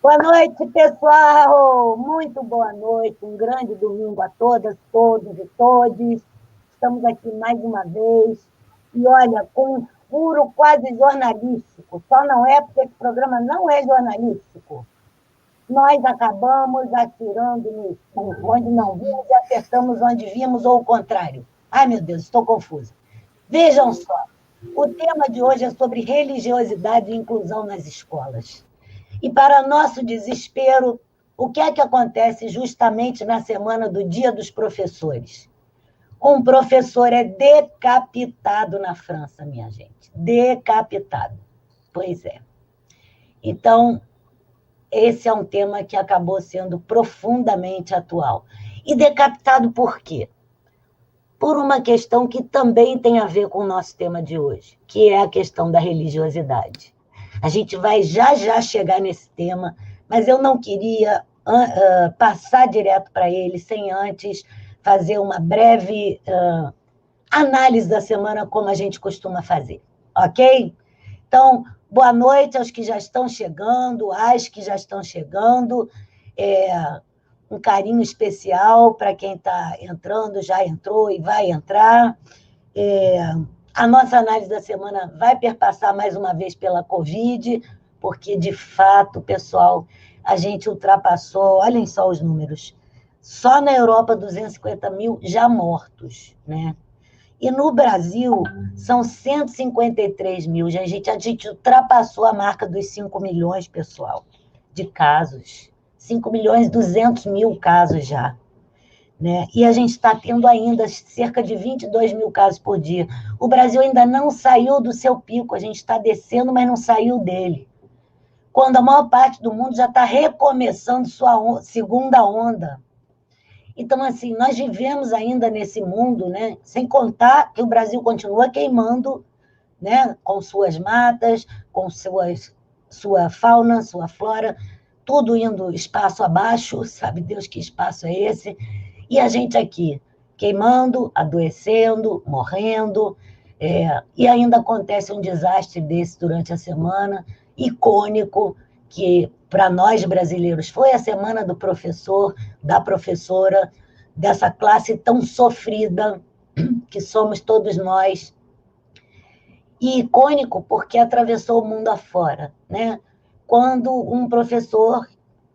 Boa noite, pessoal! Muito boa noite, um grande domingo a todas, todos e todes. Estamos aqui mais uma vez. E olha, com um furo quase jornalístico. Só não é porque esse programa não é jornalístico. Nós acabamos atirando onde não vimos e acertamos onde vimos, ou o contrário. Ai, meu Deus, estou confusa. Vejam só, o tema de hoje é sobre religiosidade e inclusão nas escolas. E, para nosso desespero, o que é que acontece justamente na semana do Dia dos Professores? Um professor é decapitado na França, minha gente. Decapitado. Pois é. Então, esse é um tema que acabou sendo profundamente atual. E decapitado por quê? Por uma questão que também tem a ver com o nosso tema de hoje, que é a questão da religiosidade. A gente vai já chegar nesse tema, mas eu não queria passar direto para ele sem antes fazer uma breve análise da semana, como a gente costuma fazer, ok? Então, boa noite aos que já estão chegando, às que já estão chegando. Um carinho especial para quem está entrando, já entrou e vai entrar. A nossa análise da semana vai perpassar mais uma vez pela Covid, porque, de fato, pessoal, a gente ultrapassou, olhem só os números, só na Europa 250 mil já mortos, né? E no Brasil são 153 mil, a gente ultrapassou a marca dos 5 milhões, pessoal, de casos. 5 milhões e 200 mil casos já. Né? E a gente está tendo ainda cerca de 22 mil casos por dia. O Brasil ainda não saiu do seu pico, a gente está descendo, mas não saiu dele. Quando a maior parte do mundo já está recomeçando sua segunda onda. Então, assim, nós vivemos ainda nesse mundo, né? Sem contar que o Brasil continua queimando, né? Com suas matas, com sua fauna, sua flora, tudo indo espaço abaixo, sabe Deus que espaço é esse? E a gente aqui, queimando, adoecendo, morrendo, e ainda acontece um desastre desse durante a semana, icônico, que para nós brasileiros foi a semana do professor, da professora, dessa classe tão sofrida que somos todos nós, e icônico porque atravessou o mundo afora, né? Quando um professor,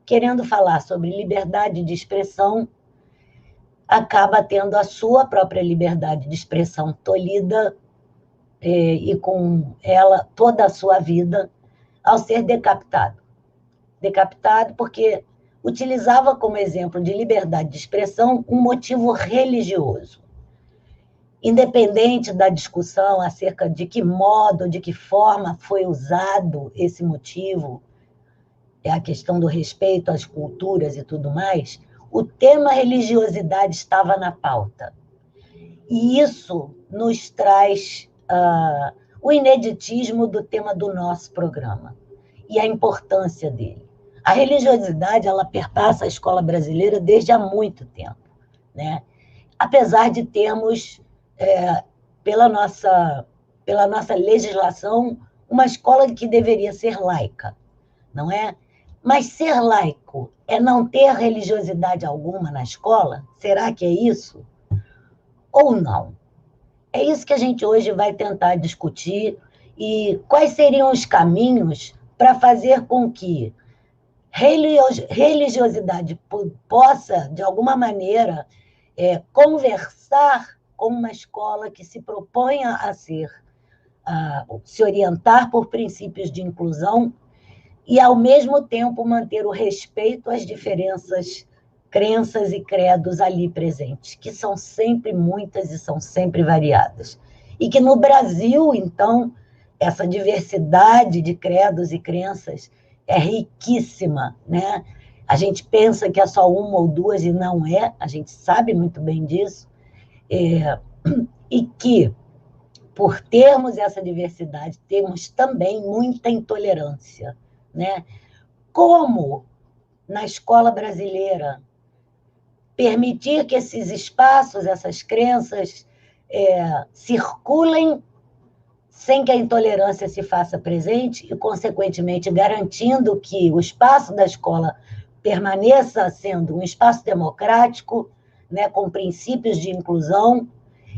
querendo falar sobre liberdade de expressão, acaba tendo a sua própria liberdade de expressão tolhida, e com ela toda a sua vida, ao ser decapitado. Decapitado porque utilizava como exemplo de liberdade de expressão um motivo religioso. Independente da discussão acerca de que modo, de que forma foi usado esse motivo, é a questão do respeito às culturas e tudo mais, o tema religiosidade estava na pauta. E isso nos traz o ineditismo do tema do nosso programa e a importância dele. A religiosidade, ela perpassa a escola brasileira desde há muito tempo, né? Apesar de termos, pela nossa legislação, uma escola que deveria ser laica, não é? Mas ser laico é não ter religiosidade alguma na escola? Será que é isso? Ou não? É isso que a gente hoje vai tentar discutir, e quais seriam os caminhos para fazer com que religiosidade possa, de alguma maneira, conversar com uma escola que se proponha se orientar por princípios de inclusão e, ao mesmo tempo, manter o respeito às diferenças, crenças e credos ali presentes, que são sempre muitas e são sempre variadas. E que no Brasil, então, essa diversidade de credos e crenças é riquíssima, né? A gente pensa que é só uma ou duas e não é, a gente sabe muito bem disso, e que, por termos essa diversidade, temos também muita intolerância, né? Como na escola brasileira permitir que esses espaços, essas crenças, circulem sem que a intolerância se faça presente e, consequentemente, garantindo que o espaço da escola permaneça sendo um espaço democrático, né, com princípios de inclusão,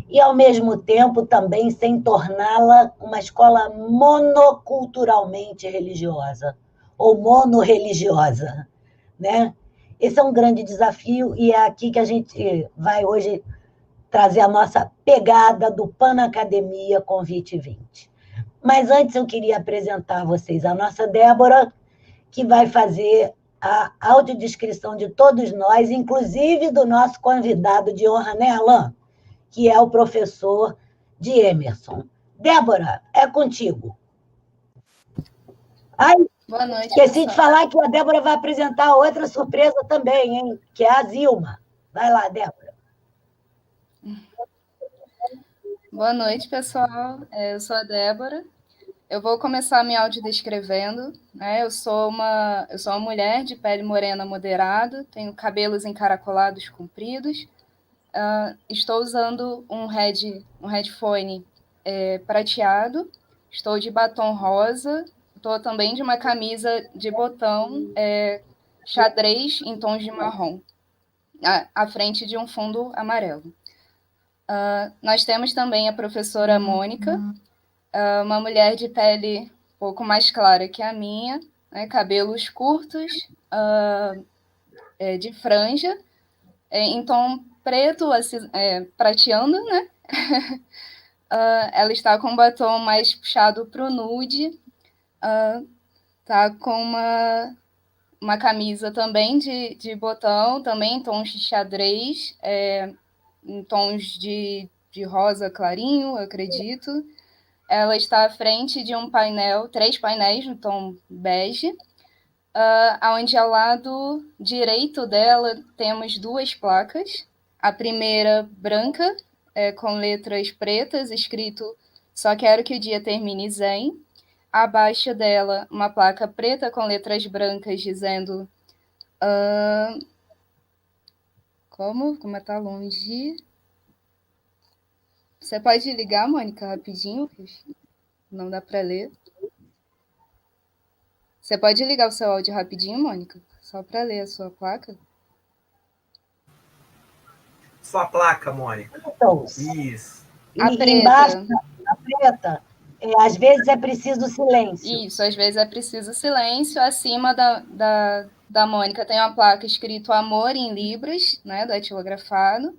e, ao mesmo tempo, também sem torná-la uma escola monoculturalmente religiosa ou monorreligiosa, né? Esse é um grande desafio e é aqui que a gente vai hoje trazer a nossa pegada do Panacademia Convite 20. Mas antes eu queria apresentar a vocês a nossa Débora, que vai fazer a audiodescrição de todos nós, inclusive do nosso convidado de honra, né, Alain? Que é o professor de Emerson. Débora, é contigo. Ai, boa noite, esqueci pessoal. de falar que a Débora vai apresentar outra surpresa também, hein? Que é a Zilma. Vai lá, Débora. Boa noite, pessoal. Eu sou a Débora. Eu vou começar me autodescrevendo, né? Eu sou uma mulher de pele morena moderada, tenho cabelos encaracolados compridos, estou usando um headphone prateado, estou de batom rosa, estou também de uma camisa de botão xadrez em tons de marrom, à frente de um fundo amarelo. Nós temos também a professora Mônica, uma mulher de pele um pouco mais clara que a minha, né, cabelos curtos, de franja, em tom preto, prateando, né? Ela está com um batom mais puxado para o nude, está com uma camisa também de botão, também em tons de xadrez, em tons de rosa clarinho, eu acredito. Ela está à frente de um painel, 3 painéis no tom bege, onde ao lado direito dela temos 2 placas. A primeira branca, com letras pretas, escrito "Só quero que o dia termine zen". Abaixo dela, uma placa preta com letras brancas dizendo... Como é tá longe? Você pode ligar, Mônica, rapidinho? Não dá para ler. Você pode ligar o seu áudio rapidinho, Mônica? Só para ler a sua placa? Sua placa, Mônica. Então, Isso. A preta. Embaixo, a preta, às vezes é preciso silêncio. Isso, às vezes é preciso silêncio. Acima da Mônica tem uma placa escrito Amor em Libras, né, datilografado.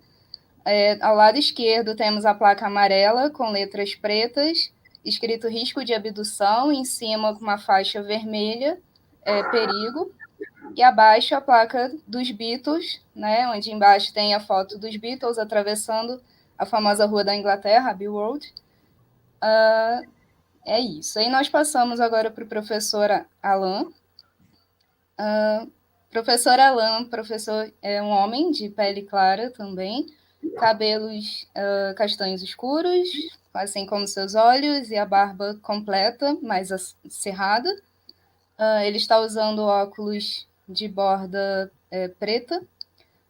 Ao lado esquerdo temos a placa amarela com letras pretas, escrito risco de abdução, em cima com uma faixa vermelha, perigo. E abaixo a placa dos Beatles, né, onde embaixo tem a foto dos Beatles atravessando a famosa rua da Inglaterra, Abbey Road. É isso. Aí nós passamos agora para o professor Alain. Professor Alain, professor é um homem de pele clara também, cabelos castanhos escuros, assim como seus olhos, e a barba completa, mais cerrada. Ele está usando óculos de borda preta,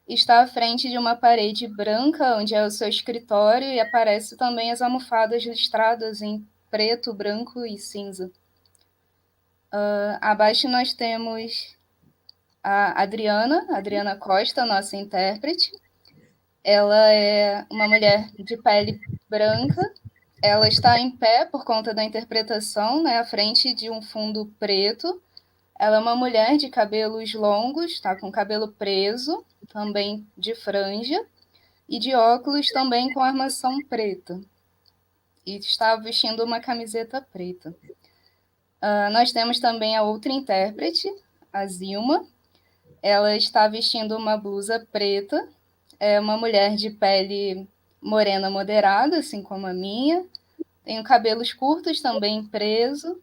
está à frente de uma parede branca, onde é o seu escritório, e aparece também as almofadas listradas em preto, branco e cinza. Abaixo nós temos a Adriana Costa, nossa intérprete. Ela é uma mulher de pele branca. Ela está em pé por conta da interpretação, né, à frente de um fundo preto. Ela é uma mulher de cabelos longos, está com cabelo preso, também de franja, e de óculos também com armação preta. E está vestindo uma camiseta preta. Nós temos também a outra intérprete, a Zilma. Ela está vestindo uma blusa preta, é uma mulher de pele morena moderada, assim como a minha. Tem cabelos curtos também preso.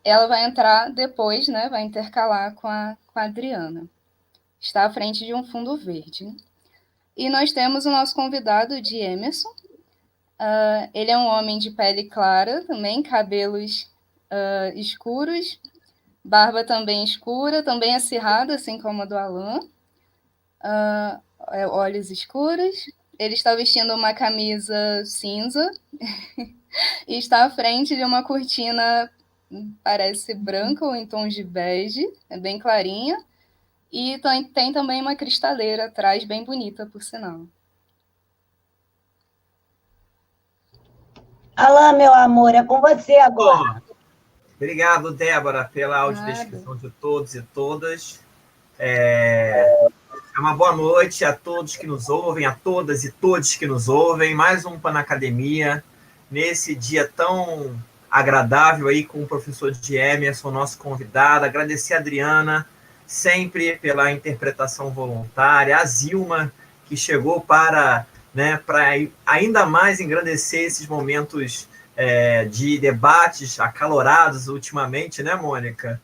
Ela vai entrar depois, né? Vai intercalar com a Adriana. Está à frente de um fundo verde. E nós temos o nosso convidado de Emerson. Ele é um homem de pele clara, também cabelos escuros, barba também escura, também acirrada, assim como a do Alain. Olhos escuros. Ele está vestindo uma camisa cinza e está à frente de uma cortina, parece branca ou em tons de bege, é bem clarinha. E tem também uma cristaleira atrás, bem bonita, por sinal. Alain, meu amor, é com você agora. Obrigado, Débora, pela audiodescrição de todos e todas. É uma boa noite a todos que nos ouvem, a todas e todos que nos ouvem. Mais um Pan Academia, nesse dia tão agradável aí com o professor de Emerson, nosso convidado. Agradecer a Adriana, sempre pela interpretação voluntária. A Zilma, que chegou para ainda mais engrandecer esses momentos de debates acalorados ultimamente, né, Mônica?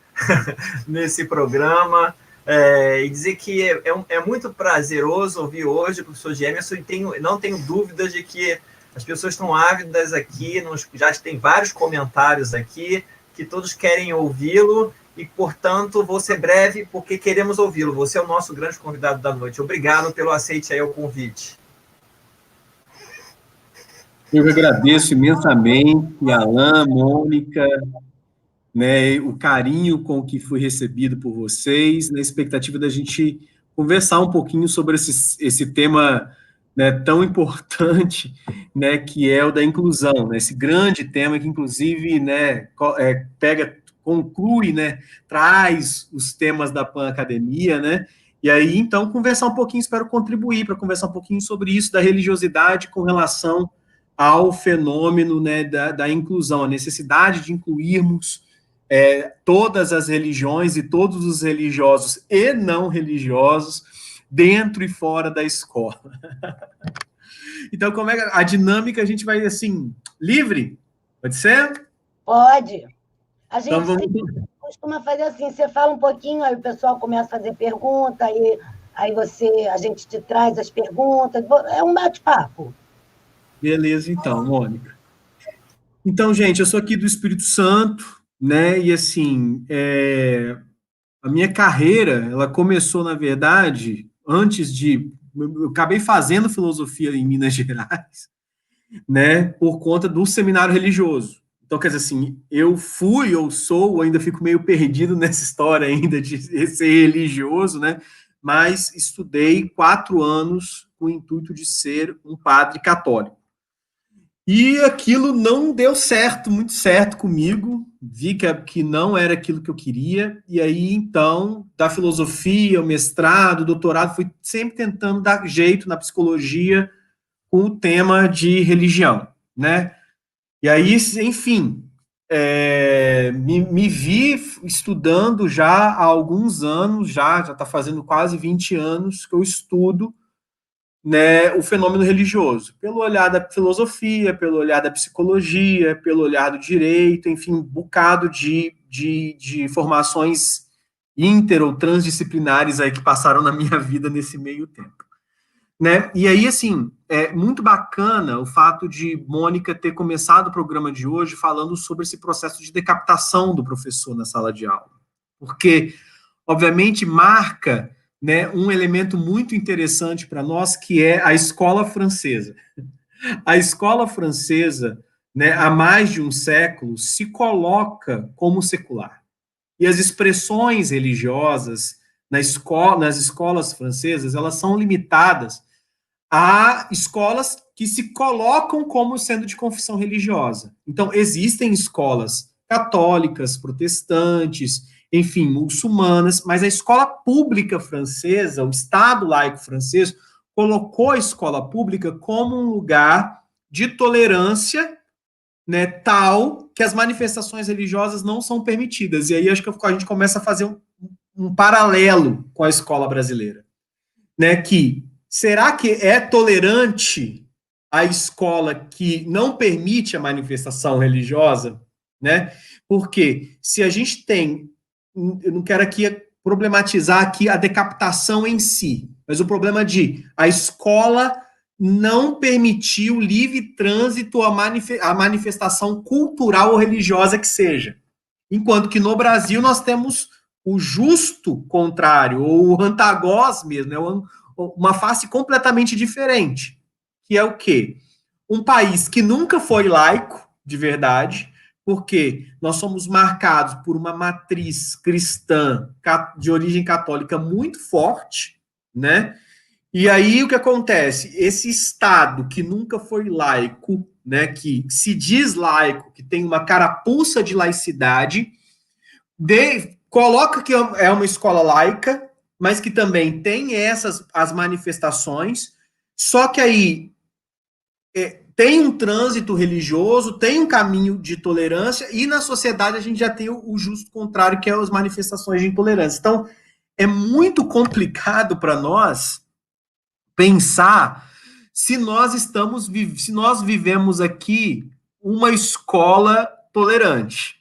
Nesse programa. E dizer que é muito prazeroso ouvir hoje o professor de Emerson e não tenho dúvidas de que as pessoas estão ávidas aqui, já tem vários comentários aqui, que todos querem ouvi-lo e, portanto, vou ser breve porque queremos ouvi-lo. Você é o nosso grande convidado da noite. Obrigado pelo aceite aí o convite. Eu que agradeço imensamente, Alain, Mônica, né, o carinho com que fui recebido por vocês, na expectativa da gente conversar um pouquinho sobre esse tema, né, tão importante, né, que é o da inclusão, né, esse grande tema que, inclusive, né, conclui, né, traz os temas da Pan Academia, né, e aí, então, conversar um pouquinho, espero contribuir para conversar um pouquinho sobre isso, da religiosidade com relação ao fenômeno, né, da inclusão, a necessidade de incluirmos todas as religiões e todos os religiosos e não religiosos dentro e fora da escola. Então, como é a dinâmica? A gente vai, assim, livre? Pode ser? Pode. A gente então, costuma fazer assim, você fala um pouquinho, aí o pessoal começa a fazer pergunta, aí a gente te traz as perguntas, é um bate-papo. Beleza, então, Mônica. Então, gente, eu sou aqui do Espírito Santo, né, e assim, a minha carreira, ela começou, na verdade, eu acabei fazendo filosofia em Minas Gerais, né, por conta do seminário religioso. Então, quer dizer assim, eu fui, ou sou, ou ainda fico meio perdido nessa história ainda de ser religioso, né, mas estudei 4 anos com o intuito de ser um padre católico. E aquilo não deu certo, muito certo comigo, vi que não era aquilo que eu queria, e aí, então, da filosofia, o mestrado, o doutorado, fui sempre tentando dar jeito na psicologia com o tema de religião, né? E aí, enfim, me vi estudando já há alguns anos, já está fazendo quase 20 anos que eu estudo, né, o fenômeno religioso, pelo olhar da filosofia, pelo olhar da psicologia, pelo olhar do direito, enfim, um bocado de formações inter- ou transdisciplinares aí que passaram na minha vida nesse meio tempo. Né? E aí, assim, é muito bacana o fato de Mônica ter começado o programa de hoje falando sobre esse processo de decapitação do professor na sala de aula, porque, obviamente, marca, né, um elemento muito interessante para nós, que é a escola francesa. A escola francesa, né, há mais de um século, se coloca como secular. E as expressões religiosas nas escolas francesas, elas são limitadas a escolas que se colocam como sendo de confissão religiosa. Então, existem escolas católicas, protestantes, enfim, muçulmanas, mas a escola pública francesa, o Estado laico francês, colocou a escola pública como um lugar de tolerância, né, tal que as manifestações religiosas não são permitidas. E aí acho que a gente começa a fazer um paralelo com a escola brasileira, né, que será que é tolerante a escola que não permite a manifestação religiosa, né? Porque se a gente tem, eu não quero aqui problematizar aqui a decapitação em si, mas o problema de a escola não permitir o livre trânsito a manifestação cultural ou religiosa que seja. Enquanto que no Brasil nós temos o justo contrário, ou o antagós mesmo, uma face completamente diferente, que é o quê? Um país que nunca foi laico, de verdade, porque nós somos marcados por uma matriz cristã de origem católica muito forte, né? E aí o que acontece? Esse Estado que nunca foi laico, né, que se diz laico, que tem uma carapuça de laicidade, coloca que é uma escola laica, mas que também tem as manifestações, só que aí tem um trânsito religioso, tem um caminho de tolerância, e na sociedade a gente já tem o justo contrário, que é as manifestações de intolerância. Então, é muito complicado para nós pensar se nós vivemos aqui uma escola tolerante.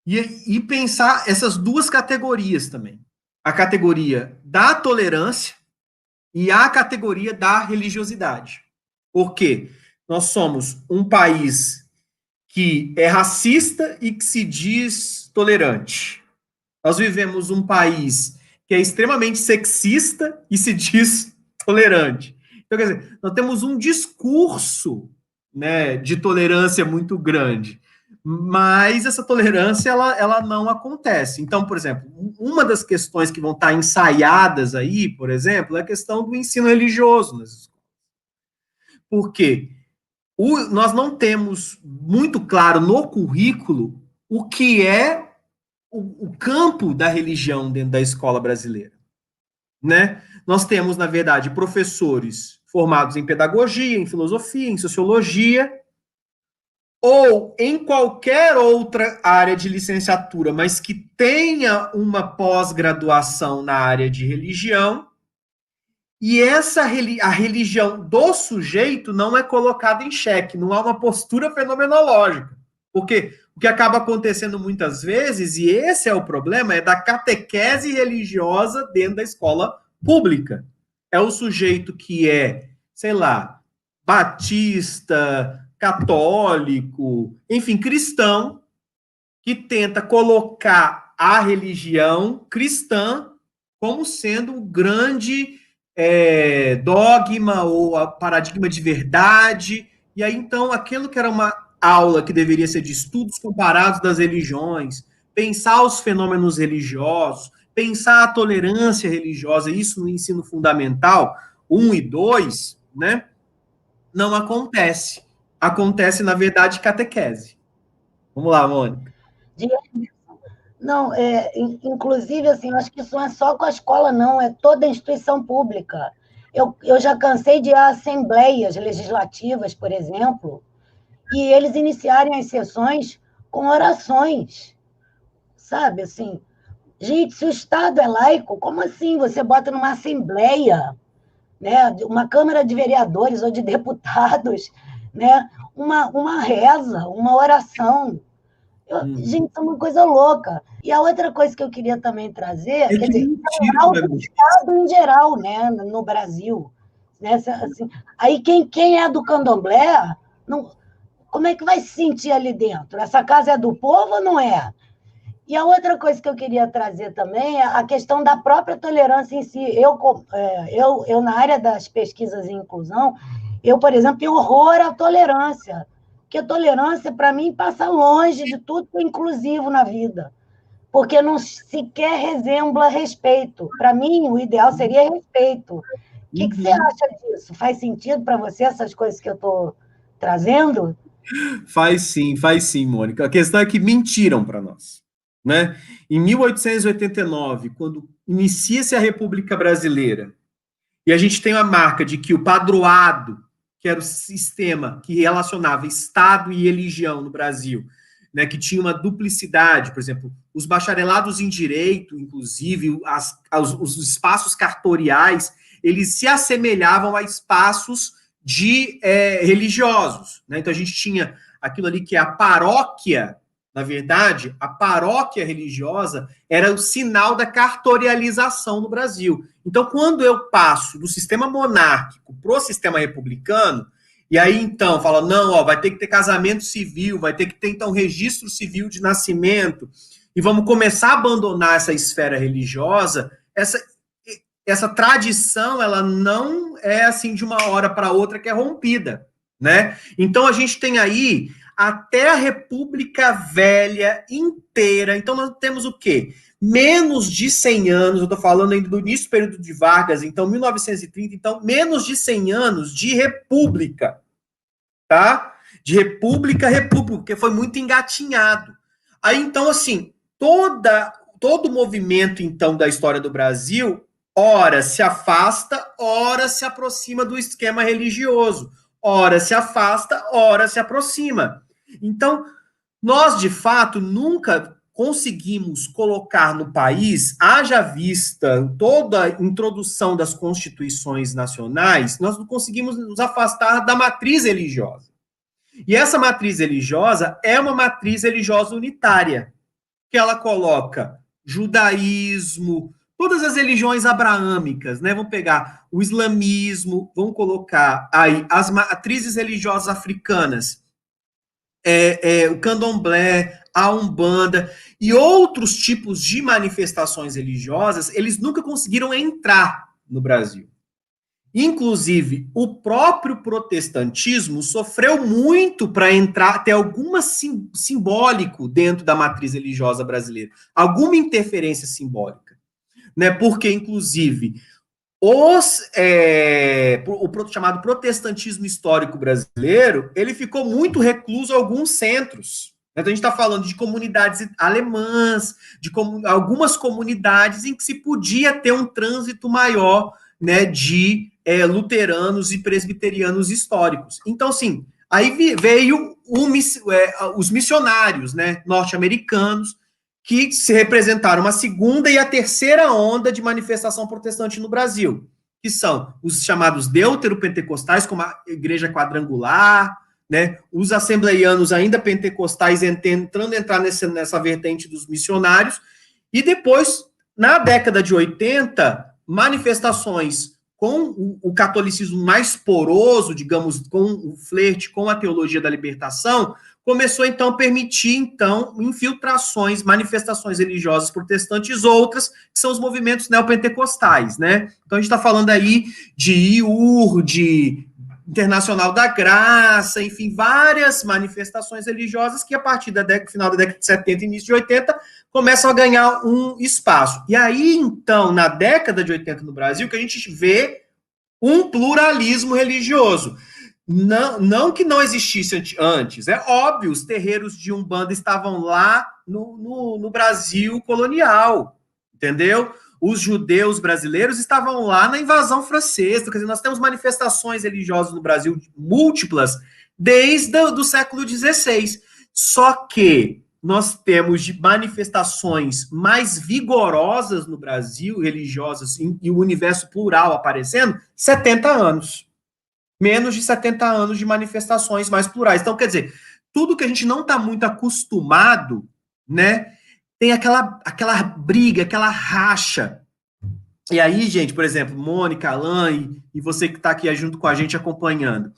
E pensar essas duas categorias também. A categoria da tolerância e a categoria da religiosidade. Por quê? Nós somos um país que é racista e que se diz tolerante. Nós vivemos um país que é extremamente sexista e se diz tolerante. Então, quer dizer, nós temos um discurso, né, de tolerância muito grande, mas essa tolerância ela não acontece. Então, por exemplo, uma das questões que vão estar ensaiadas aí, por exemplo, é a questão do ensino religioso nas escolas. Por quê? Nós não temos muito claro no currículo o que é o campo da religião dentro da escola brasileira, né? Nós temos, na verdade, professores formados em pedagogia, em filosofia, em sociologia, ou em qualquer outra área de licenciatura, mas que tenha uma pós-graduação na área de religião, e a religião do sujeito não é colocada em xeque, não há uma postura fenomenológica. Porque o que acaba acontecendo muitas vezes, e esse é o problema, é da catequese religiosa dentro da escola pública. É o sujeito que é, sei lá, batista, católico, enfim, cristão, que tenta colocar a religião cristã como sendo o grande dogma ou a paradigma de verdade. E aí, então, aquilo que era uma aula que deveria ser de estudos comparados das religiões, pensar os fenômenos religiosos, pensar a tolerância religiosa, isso no ensino fundamental 1 e 2, né? Não acontece. Acontece, na verdade, catequese. Vamos lá, Mônica. Não, inclusive, assim, eu acho que isso não é só com a escola, não, é toda a instituição pública. Eu já cansei de ir a assembleias legislativas, por exemplo, e eles iniciarem as sessões com orações, sabe, assim, gente, se o Estado é laico, como assim? Você bota numa assembleia, né, uma Câmara de Vereadores ou de Deputados, né, uma reza, uma oração. Gente, isso é uma coisa louca. E a outra coisa que eu queria também trazer, quer dizer, o Estado em geral, né, no Brasil. Né, assim, aí quem é do candomblé, não, como é que vai se sentir ali dentro? Essa casa é do povo ou não é? E a outra coisa que eu queria trazer também é a questão da própria tolerância em si. Eu na área das pesquisas em inclusão, eu, por exemplo, tenho horror à tolerância. Porque a tolerância, para mim, passa longe de tudo que é inclusivo na vida. Porque não sequer resembla respeito. Para mim, o ideal seria respeito. O que você acha disso? Faz sentido para você essas coisas que eu estou trazendo? Faz sim, Mônica. A questão é que mentiram para nós. Né? Em 1889, quando inicia-se a República Brasileira, e a gente tem a marca de que o padroado, que era o sistema que relacionava Estado e religião no Brasil, né, que tinha uma duplicidade, por exemplo, os bacharelados em direito, inclusive, os espaços cartoriais, eles se assemelhavam a espaços religiosos. Né? Então, a gente tinha aquilo ali que é a paróquia. Na verdade, a paróquia religiosa era o sinal da cartorialização no Brasil. Então, quando eu passo do sistema monárquico para o sistema republicano, e aí, então, fala, não, ó, vai ter que ter casamento civil, vai ter que ter, então, registro civil de nascimento, e vamos começar a abandonar essa esfera religiosa, essa tradição, ela não é assim de uma hora para outra que é rompida, né? Então a gente tem aí até a República Velha inteira. Então nós temos o quê? Menos de 100 anos, eu estou falando ainda do início do período de Vargas, então 1930, então menos de 100 anos de república, tá? De república, porque foi muito engatinhado. Aí então, assim, todo o movimento, então, da história do Brasil, ora se afasta, ora se aproxima do esquema religioso. Ora se afasta, ora se aproxima. Então, nós, de fato, nunca conseguimos colocar no país, haja vista toda a introdução das constituições nacionais, nós não conseguimos nos afastar da matriz religiosa. E essa matriz religiosa é uma matriz religiosa unitária, que ela coloca judaísmo, todas as religiões abraâmicas, né? Vamos pegar o islamismo, vamos colocar aí as matrizes religiosas africanas, o candomblé, a umbanda e outros tipos de manifestações religiosas, eles nunca conseguiram entrar no Brasil. Inclusive, o próprio protestantismo sofreu muito para entrar, ter alguma simbólico dentro da matriz religiosa brasileira, alguma interferência simbólica, né? Porque, inclusive, o chamado protestantismo histórico brasileiro, ele ficou muito recluso a alguns centros. Então, a gente está falando de comunidades alemãs, de algumas comunidades em que se podia ter um trânsito maior, né, de luteranos e presbiterianos históricos. Então, assim, aí veio os missionários, né, norte-americanos, que se representaram a segunda e a terceira onda de manifestação protestante no Brasil, que são os chamados deuteropentecostais, como a Igreja Quadrangular, né, os assembleianos ainda pentecostais tentando entrar nessa vertente dos missionários, e depois, na década de 80, manifestações com o catolicismo mais poroso, digamos, com o flerte com a teologia da libertação, começou, então, a permitir, então, infiltrações, manifestações religiosas protestantes, outras, que são os movimentos neopentecostais, né? Então, a gente está falando aí de IUR, de Internacional da Graça, enfim, várias manifestações religiosas que, a partir do final da década de 70 e início de 80, começam a ganhar um espaço. E aí, então, na década de 80 no Brasil, que a gente vê um pluralismo religioso. Não que não existisse antes, é óbvio, os terreiros de Umbanda estavam lá no Brasil colonial, entendeu? Os judeus brasileiros estavam lá na invasão francesa, quer dizer, nós temos manifestações religiosas no Brasil múltiplas desde o século XVI, só que nós temos de manifestações mais vigorosas no Brasil, religiosas, e o universo plural aparecendo, 70 anos. Menos de 70 anos de manifestações mais plurais. Então, quer dizer, tudo que a gente não está muito acostumado, né, tem aquela briga, aquela racha. E aí, gente, por exemplo, Mônica, Alain e você que está aqui junto com a gente acompanhando.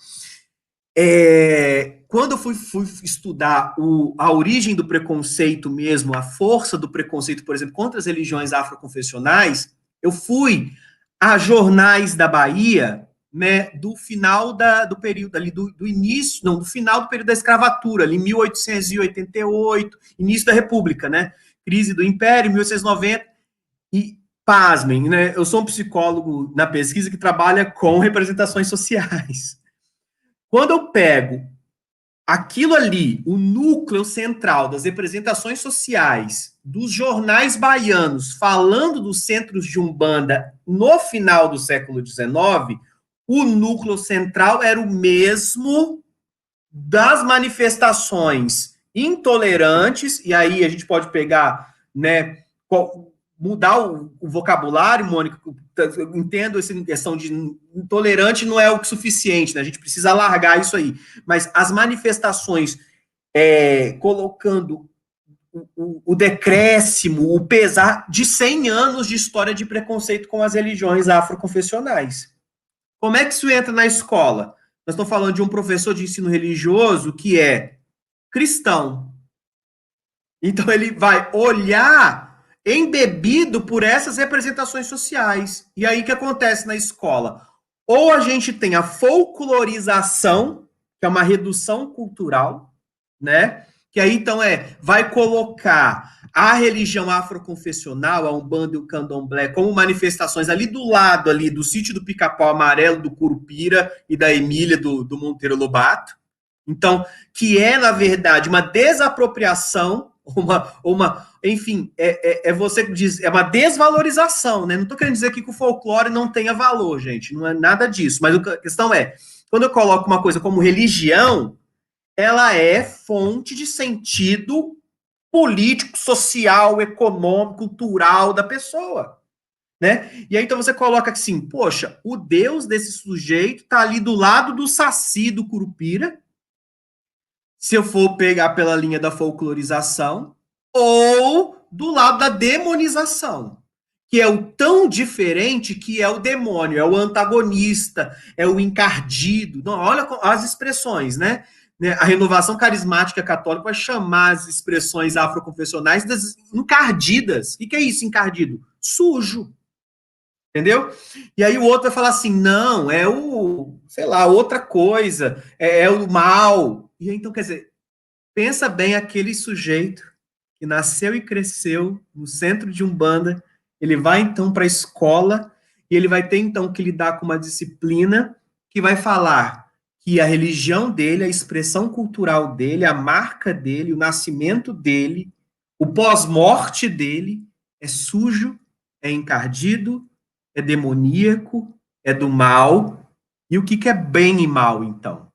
Quando eu fui estudar a origem do preconceito mesmo, a força do preconceito, por exemplo, contra as religiões afroconfessionais, eu fui a jornais da Bahia, né, do final do período ali, do início, não, do final do período da escravatura, ali 1888, início da República, né, crise do Império, 1890, e pasmem, né, eu sou um psicólogo na pesquisa que trabalha com representações sociais. Quando eu pego aquilo ali, o núcleo central das representações sociais dos jornais baianos falando dos centros de Umbanda no final do século XIX, o núcleo central era o mesmo das manifestações intolerantes, e aí a gente pode pegar, né, mudar o vocabulário, Mônica, eu entendo essa questão de intolerante não é o suficiente, né? A gente precisa alargar isso aí, mas as manifestações colocando o decréscimo, o pesar de 100 anos de história de preconceito com as religiões afroconfessionais. Como é que isso entra na escola? Nós estamos falando de um professor de ensino religioso que é cristão. Então, ele vai olhar embebido por essas representações sociais. E aí o que acontece na escola? Ou a gente tem a folclorização, que é uma redução cultural, né? Que aí, então, vai colocar a religião afroconfessional, a Umbanda e o Candomblé, como manifestações ali do lado ali do sítio do Pica-Pau Amarelo, do Curupira e da Emília do Monteiro Lobato. Então, que é, na verdade, uma desapropriação, enfim, você que diz, é uma desvalorização, né? Não estou querendo dizer aqui que o folclore não tenha valor, gente, não é nada disso, mas a questão é, quando eu coloco uma coisa como religião, ela é fonte de sentido político, social, econômico, cultural da pessoa, né? E aí então você coloca assim, poxa, o Deus desse sujeito está ali do lado do Saci, do Curupira, se eu for pegar pela linha da folclorização, ou do lado da demonização, que é o tão diferente que é o demônio, é o antagonista, é o encardido. Não, olha as expressões, né? A renovação carismática católica vai chamar as expressões afroconfessionais das encardidas. O que é isso, encardido? Sujo. Entendeu? E aí o outro vai falar assim, não, é o, sei lá, outra coisa, é o mal. E aí, então, quer dizer, pensa bem aquele sujeito que nasceu e cresceu no centro de Umbanda, ele vai então para a escola e ele vai ter então que lidar com uma disciplina que vai falar que a religião dele, a expressão cultural dele, a marca dele, o nascimento dele, o pós-morte dele é sujo, é encardido, é demoníaco, é do mal. E o que é bem e mal, então?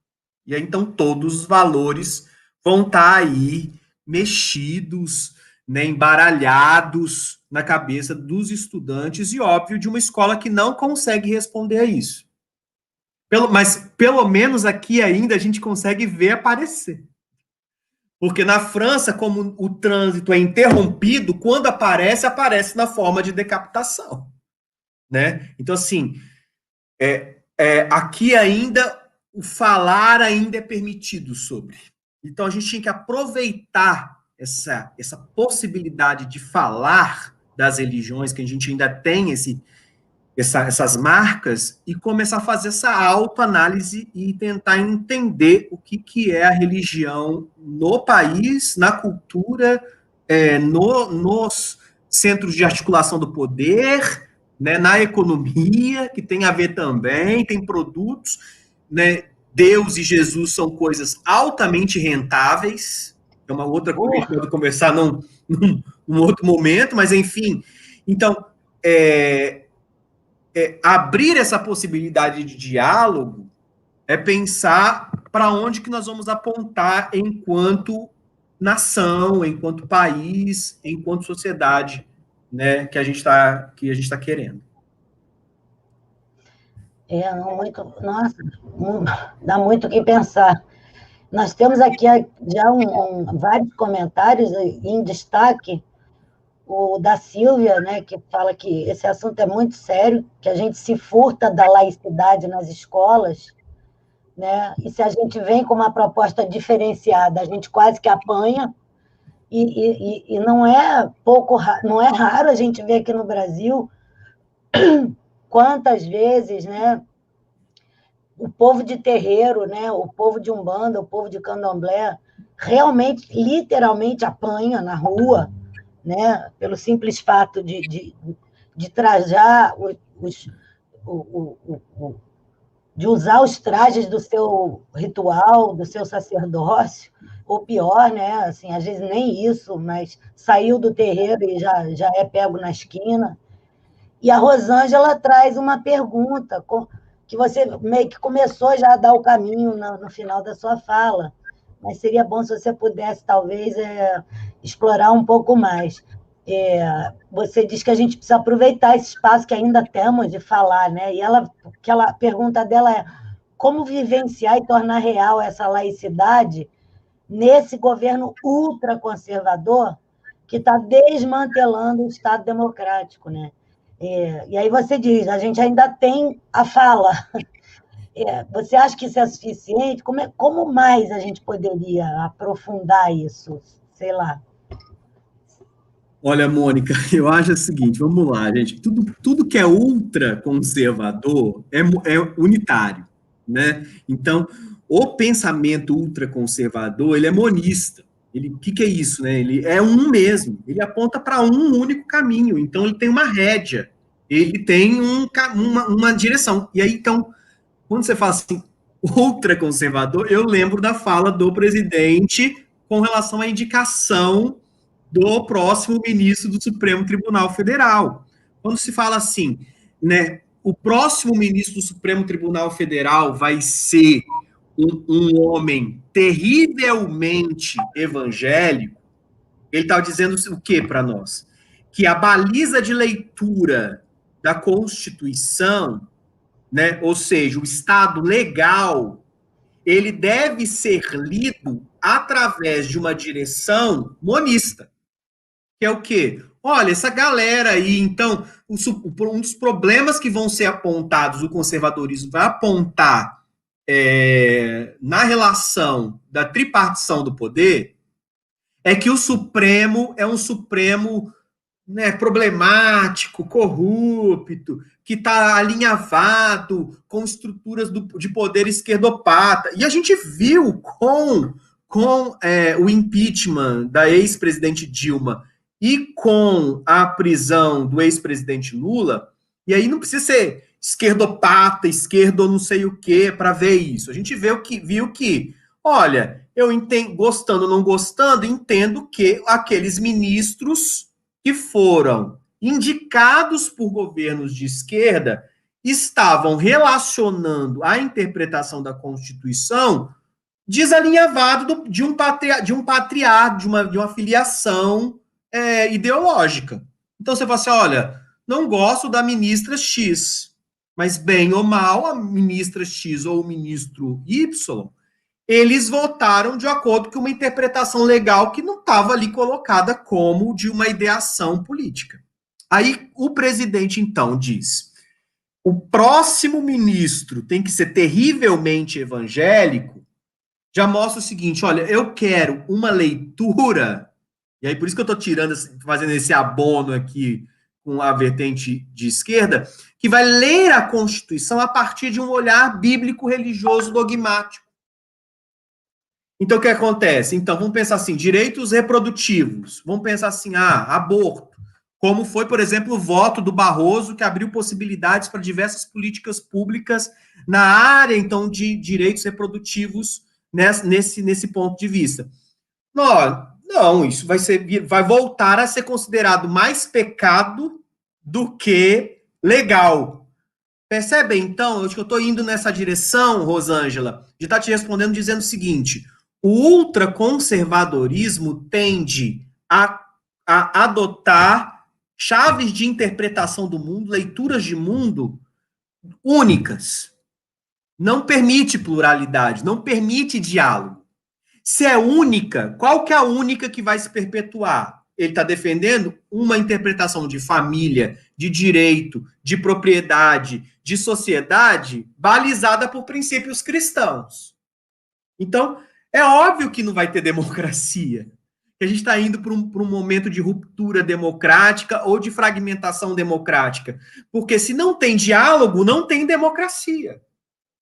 E aí, então, todos os valores vão estar aí mexidos, né, embaralhados na cabeça dos estudantes e, óbvio, de uma escola que não consegue responder a isso. Mas, pelo menos aqui ainda, a gente consegue ver aparecer. Porque na França, como o trânsito é interrompido, quando aparece, aparece na forma de decapitação. Né? Então, assim, aqui ainda, o falar ainda é permitido sobre. Então, a gente tinha que aproveitar essa possibilidade de falar das religiões, que a gente ainda tem essas marcas, e começar a fazer essa autoanálise e tentar entender o que é a religião no país, na cultura, nos centros de articulação do poder, né, na economia, que tem a ver também, tem produtos, né? Deus e Jesus são coisas altamente rentáveis, é uma outra coisa que a gente pode conversar num outro momento, mas enfim. Então, abrir essa possibilidade de diálogo é pensar para onde que nós vamos apontar enquanto nação, enquanto país, enquanto sociedade, né, que a gente está querendo. Nossa, dá muito o que pensar. Nós temos aqui já vários comentários em destaque, o da Silvia, né, que fala que esse assunto é muito sério, que a gente se furta da laicidade nas escolas, né, e se a gente vem com uma proposta diferenciada, a gente quase que apanha, e não é raro a gente ver aqui no Brasil quantas vezes, né, o povo de terreiro, né, o povo de Umbanda, o povo de Candomblé, realmente, literalmente apanha na rua, né, pelo simples fato de trajar de usar os trajes do seu ritual, do seu sacerdócio, ou pior, né, assim, às vezes nem isso, mas saiu do terreiro e já é pego na esquina. E a Rosângela traz uma pergunta, que você meio que começou já a dar o caminho no final da sua fala, mas seria bom se você pudesse, talvez, explorar um pouco mais. Você diz que a gente precisa aproveitar esse espaço que ainda temos de falar, né? E aquela pergunta dela é como vivenciar e tornar real essa laicidade nesse governo ultraconservador que está desmantelando o Estado democrático, né? E aí você diz, a gente ainda tem a fala. Você acha que isso é suficiente? Como mais a gente poderia aprofundar isso? Sei lá. Olha, Mônica, eu acho o seguinte, vamos lá, gente. Tudo que é ultraconservador é unitário, né? Então, o pensamento ultraconservador, ele é monista. O que é isso, né? Ele é um mesmo. Ele aponta para um único caminho. Então, ele tem uma rédea. Ele tem uma direção. E aí, então, quando você fala assim, ultraconservador, eu lembro da fala do presidente com relação à indicação do próximo ministro do Supremo Tribunal Federal. Quando se fala assim, né, o próximo ministro do Supremo Tribunal Federal vai ser um homem terrivelmente evangélico, ele está dizendo o que para nós? Que a baliza de leitura da Constituição, né, ou seja, o Estado legal, ele deve ser lido através de uma direção monista. Que é o quê? Olha, essa galera aí, então, um dos problemas que vão ser apontados, o conservadorismo vai apontar na relação da tripartição do poder, é que o Supremo é um Supremo, né, problemático, corrupto, que está alinhavado com estruturas de poder esquerdopata. E a gente viu com o impeachment da ex-presidente Dilma e com a prisão do ex-presidente Lula, e aí não precisa ser esquerdopata, esquerdo não sei o que para ver isso. A gente viu que, olha, eu entendo, gostando ou não gostando, entendo que aqueles ministros que foram indicados por governos de esquerda estavam relacionando a interpretação da Constituição desalinhavado de um patriarca, de uma filiação ideológica. Então você fala assim, olha, não gosto da ministra X, mas bem ou mal, a ministra X ou o ministro Y, eles votaram de acordo com uma interpretação legal que não estava ali colocada como de uma ideação política. Aí o presidente, então, diz, o próximo ministro tem que ser terrivelmente evangélico, já mostra o seguinte, olha, eu quero uma leitura, e aí por isso que eu estou fazendo esse abono aqui com a vertente de esquerda, que vai ler a Constituição a partir de um olhar bíblico-religioso dogmático. Então, o que acontece? Então, vamos pensar assim, direitos reprodutivos. Vamos pensar assim, aborto. Como foi, por exemplo, o voto do Barroso, que abriu possibilidades para diversas políticas públicas na área, então, de direitos reprodutivos nesse ponto de vista. Não, isso vai voltar a ser considerado mais pecado do que legal. Percebe, então? Eu acho que eu estou indo nessa direção, Rosângela, de estar te respondendo dizendo o seguinte, o ultraconservadorismo tende a adotar chaves de interpretação do mundo, leituras de mundo únicas. Não permite pluralidade, não permite diálogo. Se é única, qual que é a única que vai se perpetuar? Ele está defendendo uma interpretação de família, de direito, de propriedade, de sociedade, balizada por princípios cristãos. Então, é óbvio que não vai ter democracia. Que a gente está indo para um momento de ruptura democrática ou de fragmentação democrática. Porque se não tem diálogo, não tem democracia.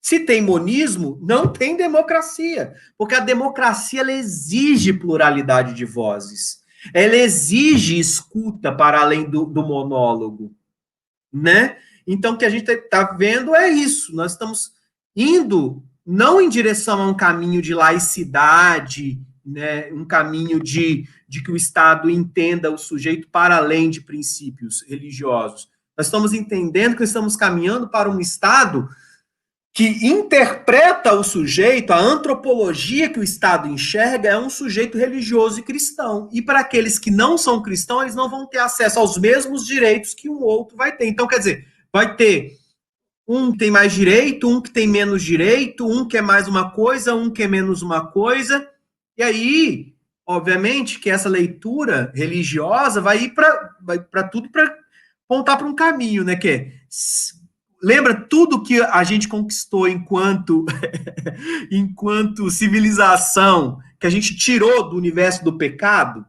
Se tem monismo, não tem democracia. Porque a democracia ela exige pluralidade de vozes. Ela exige escuta para além do monólogo. Né? Então, o que a gente está vendo é isso. Nós estamos indo não em direção a um caminho de laicidade, né, um caminho de que o Estado entenda o sujeito para além de princípios religiosos. Nós estamos entendendo que estamos caminhando para um Estado que interpreta o sujeito, a antropologia que o Estado enxerga é um sujeito religioso e cristão. E para aqueles que não são cristãos, eles não vão ter acesso aos mesmos direitos que um outro vai ter. Então, quer dizer, vai ter um que tem mais direito, um que tem menos direito, um que é mais uma coisa, um que é menos uma coisa. E aí, obviamente, que essa leitura religiosa vai ir para tudo para apontar para um caminho, né? Que é, lembra tudo que a gente conquistou enquanto civilização, que a gente tirou do universo do pecado?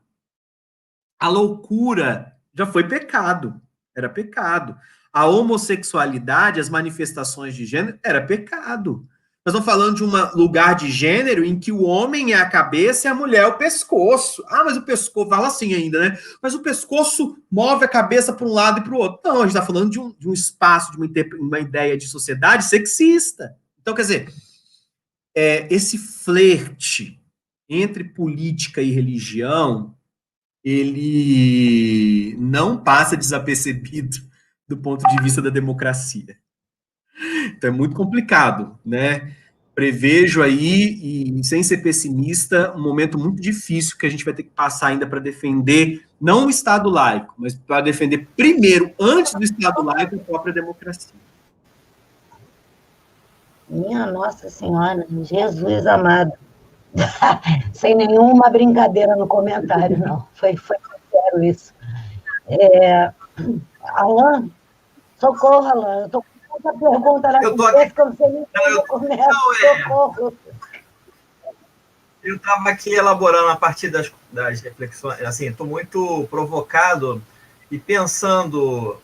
A loucura já foi pecado, era pecado. A homossexualidade, as manifestações de gênero, era pecado. Nós estamos falando de um lugar de gênero em que o homem é a cabeça e a mulher é o pescoço. Ah, mas o pescoço, fala assim ainda, né? Mas o pescoço move a cabeça para um lado e para o outro. Não, a gente está falando de um espaço, de uma ideia de sociedade sexista. Então, quer dizer, esse flerte entre política e religião, ele não passa desapercebido do ponto de vista da democracia. Então é muito complicado, né? Prevejo aí, e sem ser pessimista, um momento muito difícil que a gente vai ter que passar ainda para defender, não o Estado laico, mas para defender primeiro, antes do Estado laico, a própria democracia. Minha Nossa Senhora, Jesus amado. Sem nenhuma brincadeira no comentário, não. Foi sincero isso. Alain, socorro, Alain. Eu estou com essa pergunta na cabeça que eu não sei nem como começa. Socorro. Eu estava aqui elaborando a partir das reflexões, assim, estou muito provocado e pensando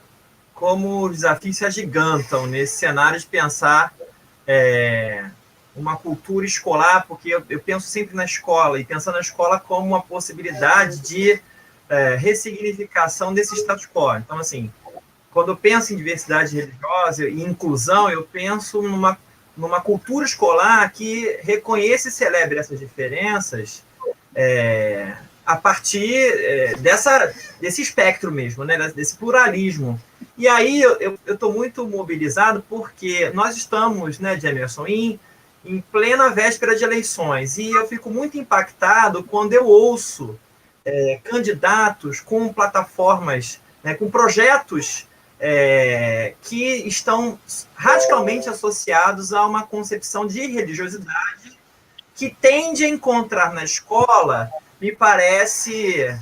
como os desafios se agigantam nesse cenário de pensar uma cultura escolar, porque eu penso sempre na escola, e pensando na escola como uma possibilidade de ressignificação desse status quo. Então, assim, quando eu penso em diversidade religiosa e inclusão, eu penso numa cultura escolar que reconheça e celebre essas diferenças a partir desse espectro mesmo, né, desse pluralismo. E aí eu estou muito mobilizado porque nós estamos, né, Jamerson, em plena véspera de eleições, e eu fico muito impactado quando eu ouço candidatos com plataformas, né, com projetos que estão radicalmente associados a uma concepção de religiosidade que tende a encontrar na escola, me parece,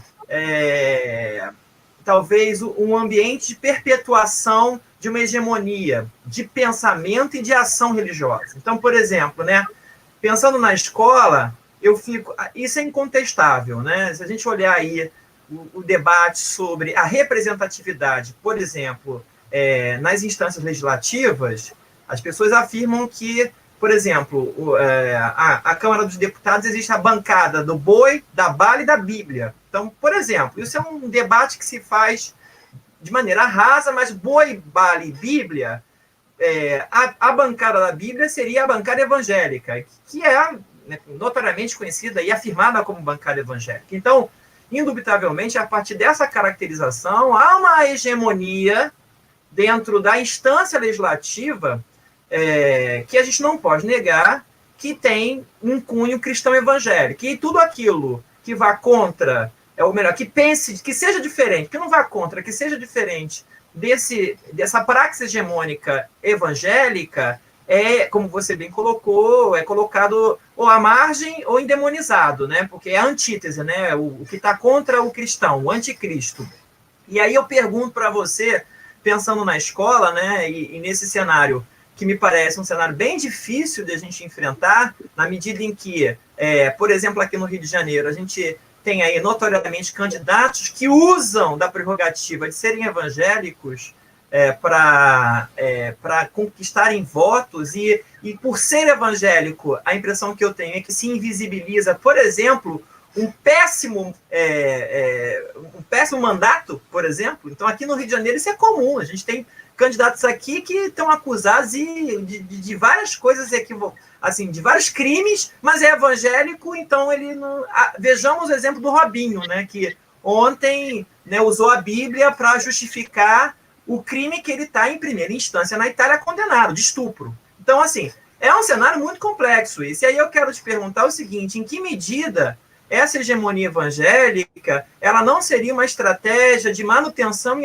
talvez um ambiente de perpetuação de uma hegemonia de pensamento e de ação religiosa. Então, por exemplo, né, pensando na escola, isso é incontestável, né? Se a gente olhar aí o debate sobre a representatividade, por exemplo, nas instâncias legislativas, as pessoas afirmam que, por exemplo, a Câmara dos Deputados existe a bancada do boi, da bala e da Bíblia. Então, por exemplo, isso é um debate que se faz de maneira rasa, mas boi, bala e Bíblia, a bancada da Bíblia seria a bancada evangélica, que é, né, notoriamente conhecida e afirmada como bancada evangélica. Então, indubitavelmente, a partir dessa caracterização, há uma hegemonia dentro da instância legislativa que a gente não pode negar que tem um cunho cristão evangélico. E tudo aquilo que vá contra, ou melhor, que pense, que seja diferente, que não vá contra, que seja diferente dessa praxis hegemônica evangélica, como você bem colocou, é colocado ou à margem ou endemonizado, né? Porque é a antítese, né? O que está contra o cristão, o anticristo. E aí eu pergunto para você, pensando na escola, né? E nesse cenário que me parece um cenário bem difícil de a gente enfrentar, na medida em que, por exemplo, aqui no Rio de Janeiro, a gente tem aí notoriamente candidatos que usam da prerrogativa de serem evangélicos para conquistarem votos, e por ser evangélico, a impressão que eu tenho é que se invisibiliza, por exemplo, um péssimo mandato, por exemplo. Então, aqui no Rio de Janeiro, isso é comum. A gente tem candidatos aqui que estão acusados de várias coisas assim, de vários crimes, mas é evangélico, então ele não... Vejamos o exemplo do Robinho, né, que ontem, né, usou a Bíblia para justificar o crime que ele está, em primeira instância, na Itália, condenado, de estupro. Então, assim, é um cenário muito complexo esse. E aí eu quero te perguntar o seguinte: em que medida essa hegemonia evangélica ela não seria uma estratégia de manutenção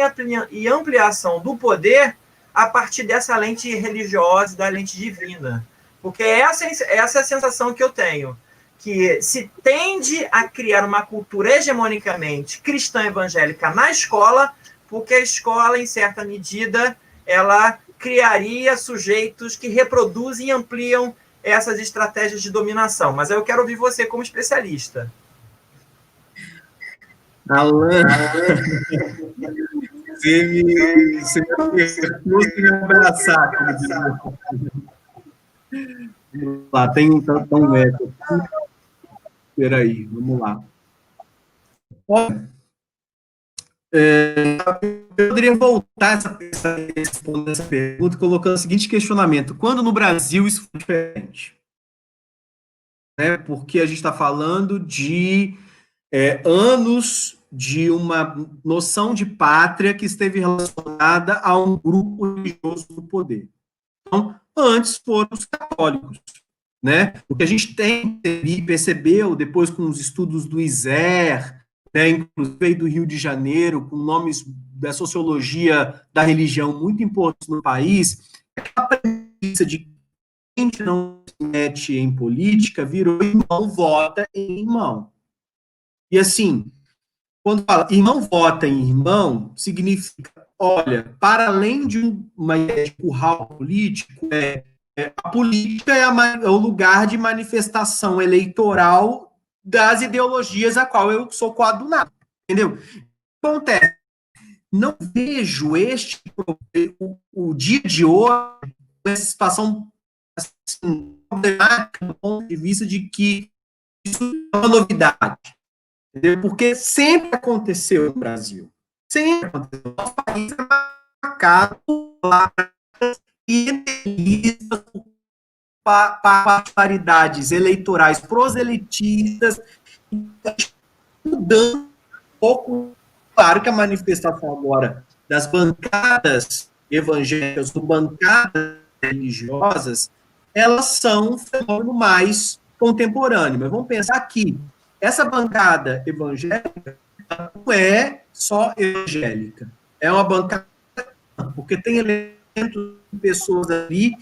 e ampliação do poder a partir dessa lente religiosa, da lente divina? Porque essa é a sensação que eu tenho, que se tende a criar uma cultura hegemonicamente cristã evangélica na escola, porque a escola, em certa medida, ela criaria sujeitos que reproduzem e ampliam essas estratégias de dominação. Mas eu quero ouvir você como especialista. Alan, você me apertou sem me abraçar, como diz meu. Vamos lá, tem um eco aqui. Espera aí, vamos lá. Olha, eu poderia voltar responder essa pergunta colocando o seguinte questionamento: quando no Brasil isso foi diferente? Né? Porque a gente está falando de anos de uma noção de pátria que esteve relacionada a um grupo religioso no poder. Então, antes foram os católicos. Né? O que a gente tem e percebeu depois com os estudos do ISER, né, inclusive do Rio de Janeiro, com nomes da sociologia da religião muito importantes no país, é a premissa de que quem não se mete em política virou irmão, vota em irmão. E assim, quando fala irmão vota em irmão, significa, olha, para além de uma ideia de curral político, a política é o lugar de manifestação eleitoral das ideologias a qual eu sou coadunado, entendeu? Acontece, não vejo o dia de hoje, essa situação assim, problemática do ponto de vista de que isso é uma novidade, entendeu? Porque sempre aconteceu no Brasil, sempre aconteceu. O nosso país é marcado por clientelistas, particularidades eleitorais proselitistas, mudando um pouco. Claro que a manifestação agora das bancadas evangélicas, ou bancadas religiosas, elas são um fenômeno mais contemporâneo. Mas vamos pensar aqui, essa bancada evangélica não é só evangélica, é uma bancada porque tem elementos de pessoas ali,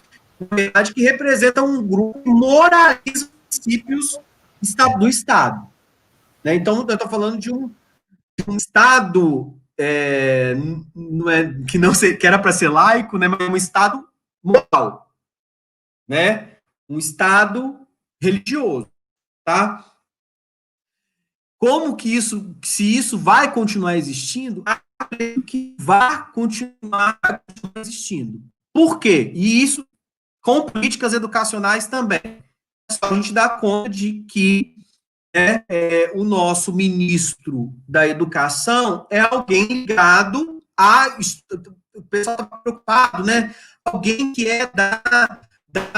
na verdade, que representam um grupo que moraliza os princípios do Estado. Né? Então, eu estou falando de um Estado não é, que era para ser laico, né, mas um Estado moral. Né? Um Estado religioso. Tá? Como que isso, se isso vai continuar existindo, que vai continuar existindo. Por quê? E isso com políticas educacionais também. É só a gente dar conta de que o nosso ministro da Educação é alguém ligado a... O pessoal está preocupado, né? Alguém que é da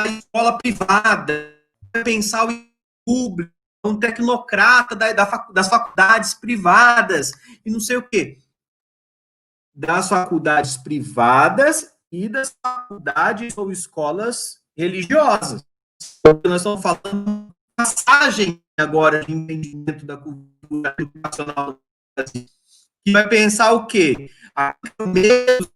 escola privada, pensar o público, um tecnocrata das faculdades privadas e não sei o quê. Das faculdades privadas e das faculdades ou escolas religiosas. Nós estamos falando de passagem agora de entendimento da cultura educacional do Brasil, que vai pensar o quê? Meios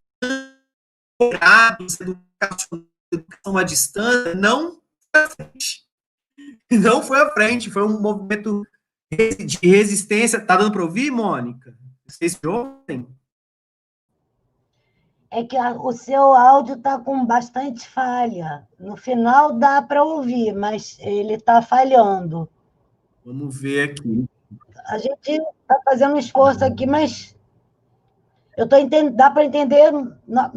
educação à distância não foi à frente. Não foi à frente, foi um movimento de resistência. Está dando para ouvir, Mônica? Vocês me ouvem? É que o seu áudio está com bastante falha. No final dá para ouvir, mas ele está falhando. Vamos ver aqui. A gente está fazendo um esforço aqui, mas eu estou entendendo, dá para entender,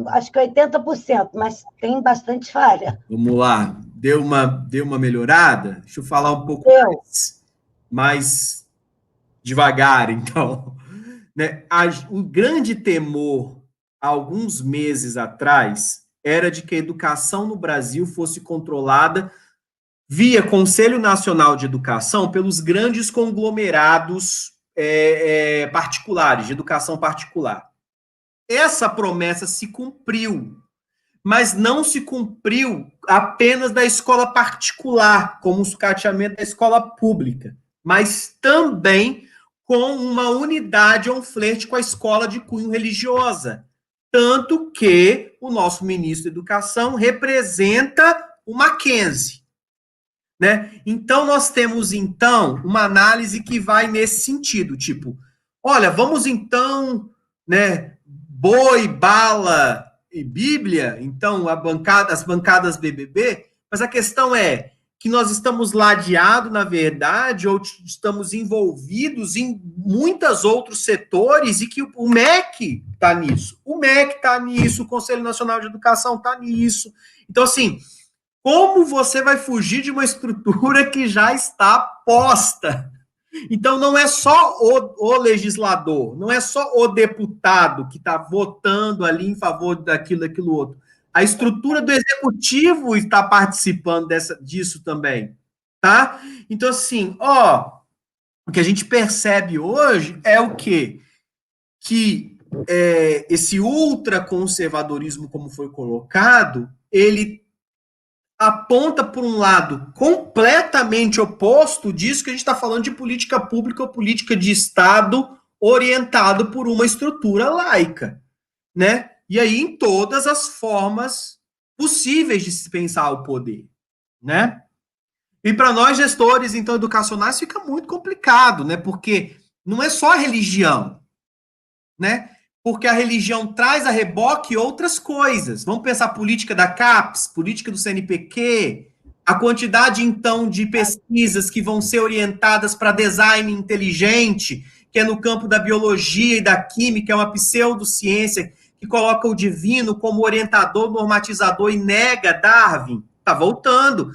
acho que 80%, mas tem bastante falha. Vamos lá. Deu uma melhorada? Deixa eu falar um pouco mais devagar, então. Né? O grande temor, há alguns meses atrás, era de que a educação no Brasil fosse controlada via Conselho Nacional de Educação pelos grandes conglomerados particulares, de educação particular. Essa promessa se cumpriu, mas não se cumpriu apenas da escola particular, como o sucateamento da escola pública, mas também com uma unidade ou um flerte com a escola de cunho religiosa. Tanto que o nosso ministro da Educação representa o Mackenzie. Né? Então, nós temos, uma análise que vai nesse sentido, tipo, olha, vamos então, né, boi, bala e Bíblia, então as bancadas BBB, mas a questão é que nós estamos ladeados, na verdade, ou estamos envolvidos em muitos outros setores e que o MEC está nisso. O MEC está nisso, o Conselho Nacional de Educação está nisso. Então, assim, como você vai fugir de uma estrutura que já está posta? Então, não é só o legislador, não é só o deputado que está votando ali em favor daquilo outro. A estrutura do executivo está participando disso também, tá? Então, assim, o que a gente percebe hoje é o quê? Que esse ultraconservadorismo, como foi colocado, ele aponta por um lado completamente oposto disso que a gente está falando de política pública ou política de Estado orientado por uma estrutura laica, né? E aí em todas as formas possíveis de se pensar o poder, né? E para nós gestores, então, educacionais, fica muito complicado, né? Porque não é só a religião, né? Porque a religião traz a reboque outras coisas. Vamos pensar a política da CAPES, política do CNPq, a quantidade, então, de pesquisas que vão ser orientadas para design inteligente, que é no campo da biologia e da química, é uma pseudociência que coloca o divino como orientador, normatizador e nega Darwin. Está voltando.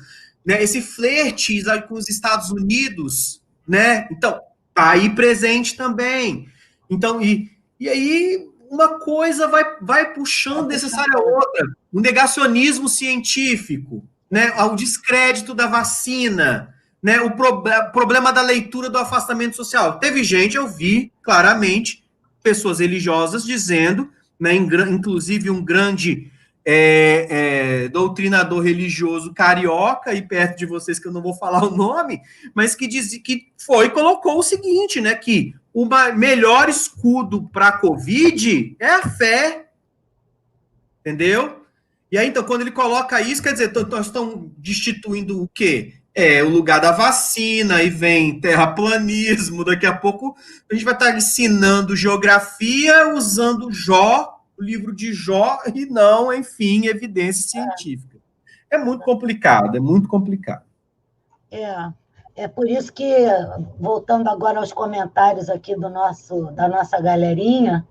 Né? Esse flerte com os Estados Unidos, né? Então, está aí presente também. Então, e aí uma coisa vai puxando necessária a outra. O negacionismo científico, né? O descrédito da vacina, né? O problema da leitura do afastamento social. Teve gente, eu vi claramente, pessoas religiosas dizendo, né? Inclusive um grande doutrinador religioso carioca, e perto de vocês que eu não vou falar o nome, mas que colocou o seguinte, né? Que o melhor escudo para a Covid é a fé. Entendeu? E aí, então, quando ele coloca isso, quer dizer, nós estamos destituindo o quê? O lugar da vacina, e vem terraplanismo, daqui a pouco a gente vai estar ensinando geografia usando Jó, o livro de Jó, e não, enfim, evidência científica. É muito complicado, é muito complicado. É por isso que, voltando agora aos comentários aqui da nossa galerinha,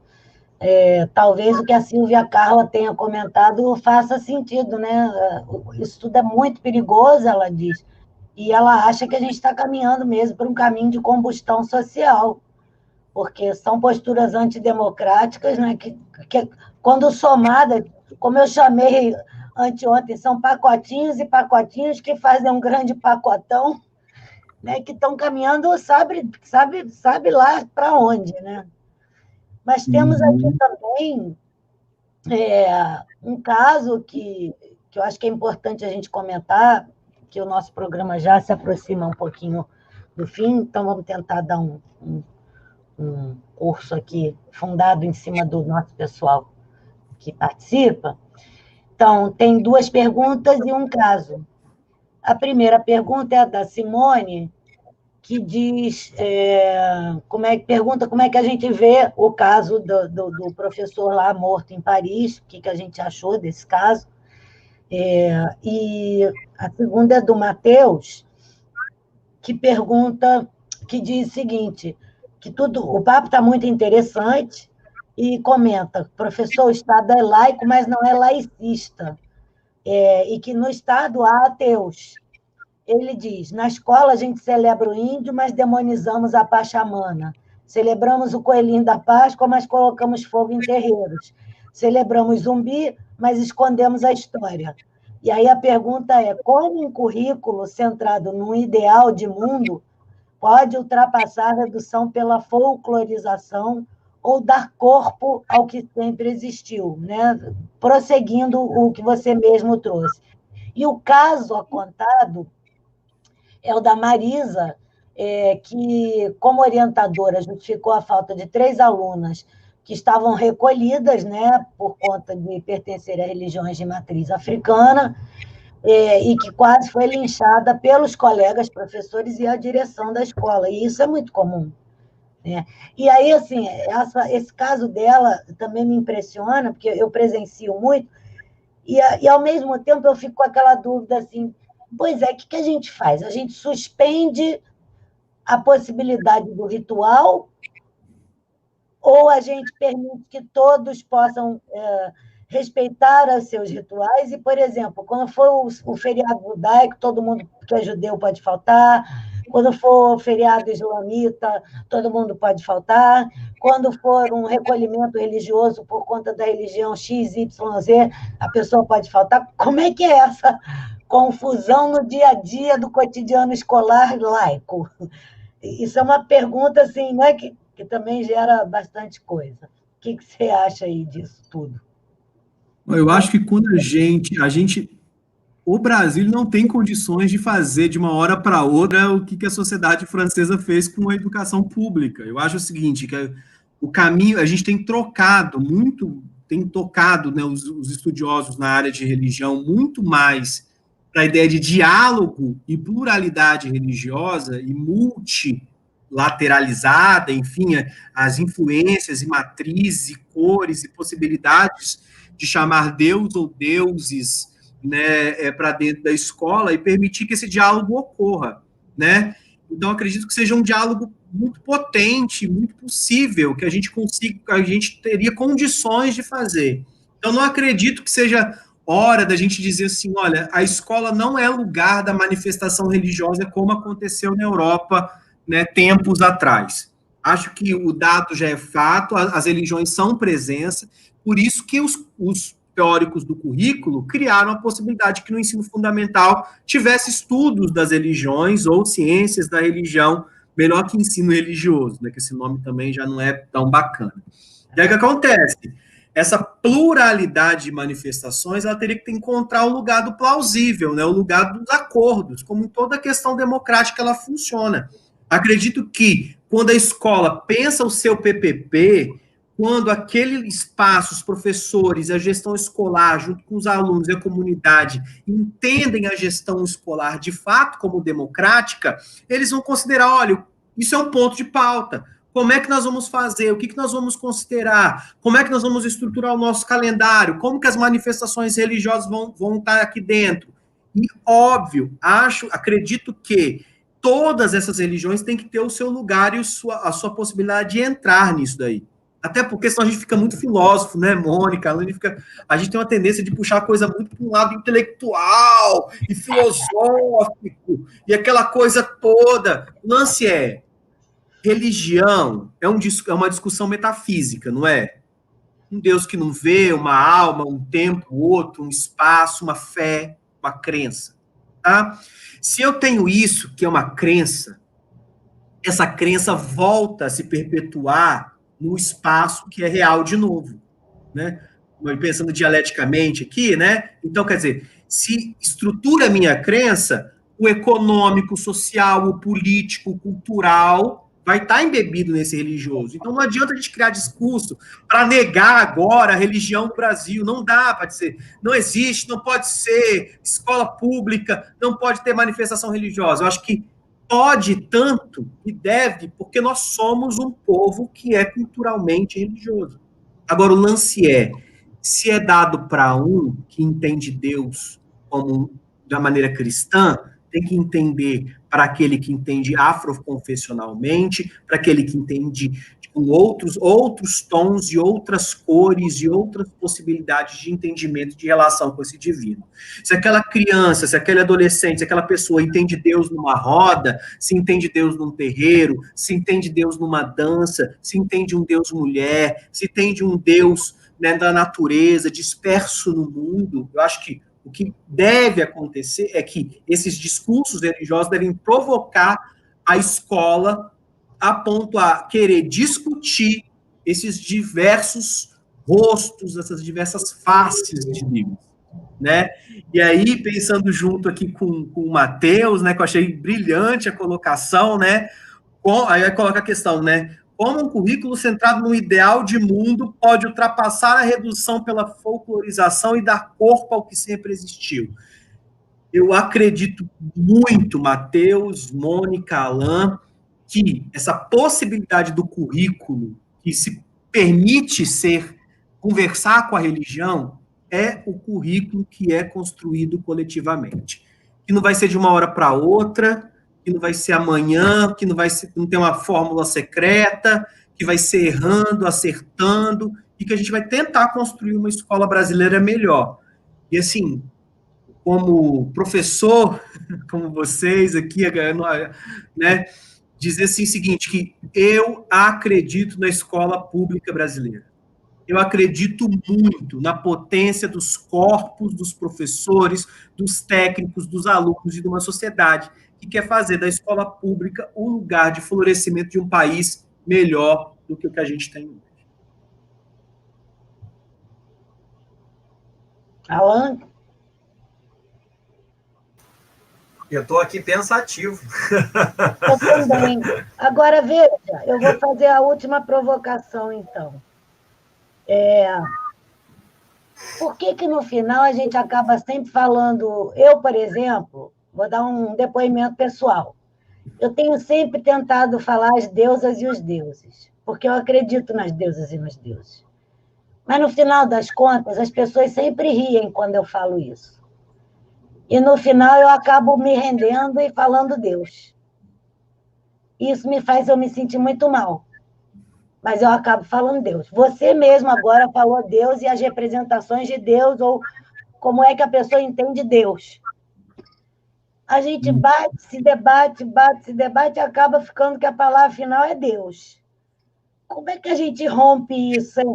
talvez o que a Silvia Carla tenha comentado faça sentido, né? Isso tudo é muito perigoso, ela diz, e ela acha que a gente está caminhando mesmo para um caminho de combustão social, porque são posturas antidemocráticas, né? que quando somadas, como eu chamei anteontem, são pacotinhos e pacotinhos que fazem um grande pacotão, né, que estão caminhando, sabe lá para onde, né? Mas temos aqui também um caso que eu acho que é importante a gente comentar, que o nosso programa já se aproxima um pouquinho do fim, então vamos tentar dar um curso aqui fundado em cima do nosso pessoal que participa. Então, tem 2 perguntas e um caso. A primeira pergunta é a da Simone, que diz, pergunta como é que a gente vê o caso do professor lá morto em Paris, o que a gente achou desse caso. E a segunda é do Matheus, que pergunta, que diz o seguinte, que o papo está muito interessante, e comenta, professor, o Estado é laico, mas não é laicista, e que no Estado há ateus. Ele diz, na escola a gente celebra o índio, mas demonizamos a Pachamama. Celebramos o coelhinho da Páscoa, mas colocamos fogo em terreiros. Celebramos zumbi, mas escondemos a história. E aí a pergunta é, como um currículo centrado num ideal de mundo pode ultrapassar a redução pela folclorização ou dar corpo ao que sempre existiu, né? Prosseguindo o que você mesmo trouxe. E o caso apontado é o da Marisa, que, como orientadora, justificou a falta de 3 alunas que estavam recolhidas, né, por conta de pertencer a religiões de matriz africana, e que quase foi linchada pelos colegas professores e a direção da escola. E isso é muito comum. Né? E aí, assim, esse caso dela também me impressiona, porque eu presencio muito, e ao mesmo tempo eu fico com aquela dúvida assim, Pois é, o que a gente faz? A gente suspende a possibilidade do ritual ou a gente permite que todos possam respeitar os seus rituais e, por exemplo, quando for o feriado judaico, todo mundo que é judeu pode faltar, quando for o feriado islamita, todo mundo pode faltar, quando for um recolhimento religioso por conta da religião X, Y, Z, a pessoa pode faltar. Como é que é essa confusão no dia a dia do cotidiano escolar laico? Isso é uma pergunta assim, né, que também gera bastante coisa. O que você acha aí disso tudo? Eu acho que quando o Brasil não tem condições de fazer de uma hora para outra o que a sociedade francesa fez com a educação pública. Eu acho o seguinte, que o caminho, a gente tem tocado, né, os estudiosos na área de religião muito mais para a ideia de diálogo e pluralidade religiosa e multilateralizada, enfim, as influências e matrizes e cores e possibilidades de chamar Deus ou deuses, né, para dentro da escola e permitir que esse diálogo ocorra, né? Então, acredito que seja um diálogo muito potente, muito possível, que a gente teria condições de fazer. Eu não acredito que seja hora da gente dizer assim, olha, a escola não é lugar da manifestação religiosa como aconteceu na Europa, né, tempos atrás. Acho que o dado já é fato, as religiões são presença, por isso que os teóricos do currículo criaram a possibilidade que no ensino fundamental tivesse estudos das religiões ou ciências da religião, melhor que ensino religioso, né, que esse nome também já não é tão bacana. E aí o que acontece? Essa pluralidade de manifestações, ela teria que encontrar o lugar do plausível, né, o lugar dos acordos, como em toda questão democrática ela funciona. Acredito que quando a escola pensa o seu PPP, quando aquele espaço, os professores, a gestão escolar, junto com os alunos e a comunidade, entendem a gestão escolar de fato como democrática, eles vão considerar, olha, isso é um ponto de pauta. Como é que nós vamos fazer? O que nós vamos considerar? Como é que nós vamos estruturar o nosso calendário? Como que as manifestações religiosas vão estar aqui dentro? E, óbvio, acredito que todas essas religiões têm que ter o seu lugar e a sua possibilidade de entrar nisso daí. Até porque senão a gente fica muito filósofo, né, Mônica? A gente tem uma tendência de puxar a coisa muito para um lado intelectual e filosófico e aquela coisa toda. O lance é, religião é uma discussão metafísica, não é? Um Deus que não vê, uma alma, um tempo, outro, um espaço, uma fé, uma crença, tá? Se eu tenho isso, que é uma crença, essa crença volta a se perpetuar no espaço que é real de novo, né? Pensando dialeticamente aqui, né? Então, quer dizer, se estrutura a minha crença, o econômico, o social, o político, o cultural vai estar embebido nesse religioso. Então, não adianta a gente criar discurso para negar agora a religião do Brasil. Não dá para dizer, não existe, não pode ser escola pública, não pode ter manifestação religiosa. Eu acho que pode tanto e deve, porque nós somos um povo que é culturalmente religioso. Agora, o lance é, se é dado para um que entende Deus como da maneira cristã, tem que entender para aquele que entende afroconfessionalmente, para aquele que entende com outros tons e outras cores e outras possibilidades de entendimento de relação com esse divino. Se aquela criança, se aquele adolescente, se aquela pessoa entende Deus numa roda, se entende Deus num terreiro, se entende Deus numa dança, se entende um Deus mulher, se entende um Deus, né, da natureza, disperso no mundo, eu acho que o que deve acontecer é que esses discursos religiosos devem provocar a escola a ponto a querer discutir esses diversos rostos, essas diversas faces de Deus, né? E aí, pensando junto aqui com o Matheus, né, que eu achei brilhante a colocação, né? Aí coloca a questão, né? Como um currículo centrado no ideal de mundo pode ultrapassar a redução pela folclorização e dar corpo ao que sempre existiu? Eu acredito muito, Matheus, Mônica, Alain, que essa possibilidade do currículo que se permite conversar com a religião, é o currículo que é construído coletivamente. que não vai ser de uma hora para outra, que não vai ser amanhã, que não tem uma fórmula secreta, que vai ser errando, acertando, e que a gente vai tentar construir uma escola brasileira melhor. E assim, como professor, como vocês aqui, né, dizer assim o seguinte, que eu acredito na escola pública brasileira. Eu acredito muito na potência dos corpos, dos professores, dos técnicos, dos alunos e de uma sociedade que quer fazer da escola pública um lugar de florescimento de um país melhor do que o que a gente tem hoje. Alan? Eu estou aqui pensativo. Eu também. Agora, veja, eu vou fazer a última provocação, então. Por que no final a gente acaba sempre falando... Eu, por exemplo, vou dar um depoimento pessoal. Eu tenho sempre tentado falar as deusas e os deuses, porque eu acredito nas deusas e nos deuses. Mas, no final das contas, as pessoas sempre riem quando eu falo isso. E, no final, eu acabo me rendendo e falando Deus. Isso me faz eu me sentir muito mal. Mas eu acabo falando Deus. Você mesmo agora falou Deus e as representações de Deus, ou como é que a pessoa entende Deus. A gente bate, se debate, e acaba ficando que a palavra final é Deus. Como é que a gente rompe isso, hein?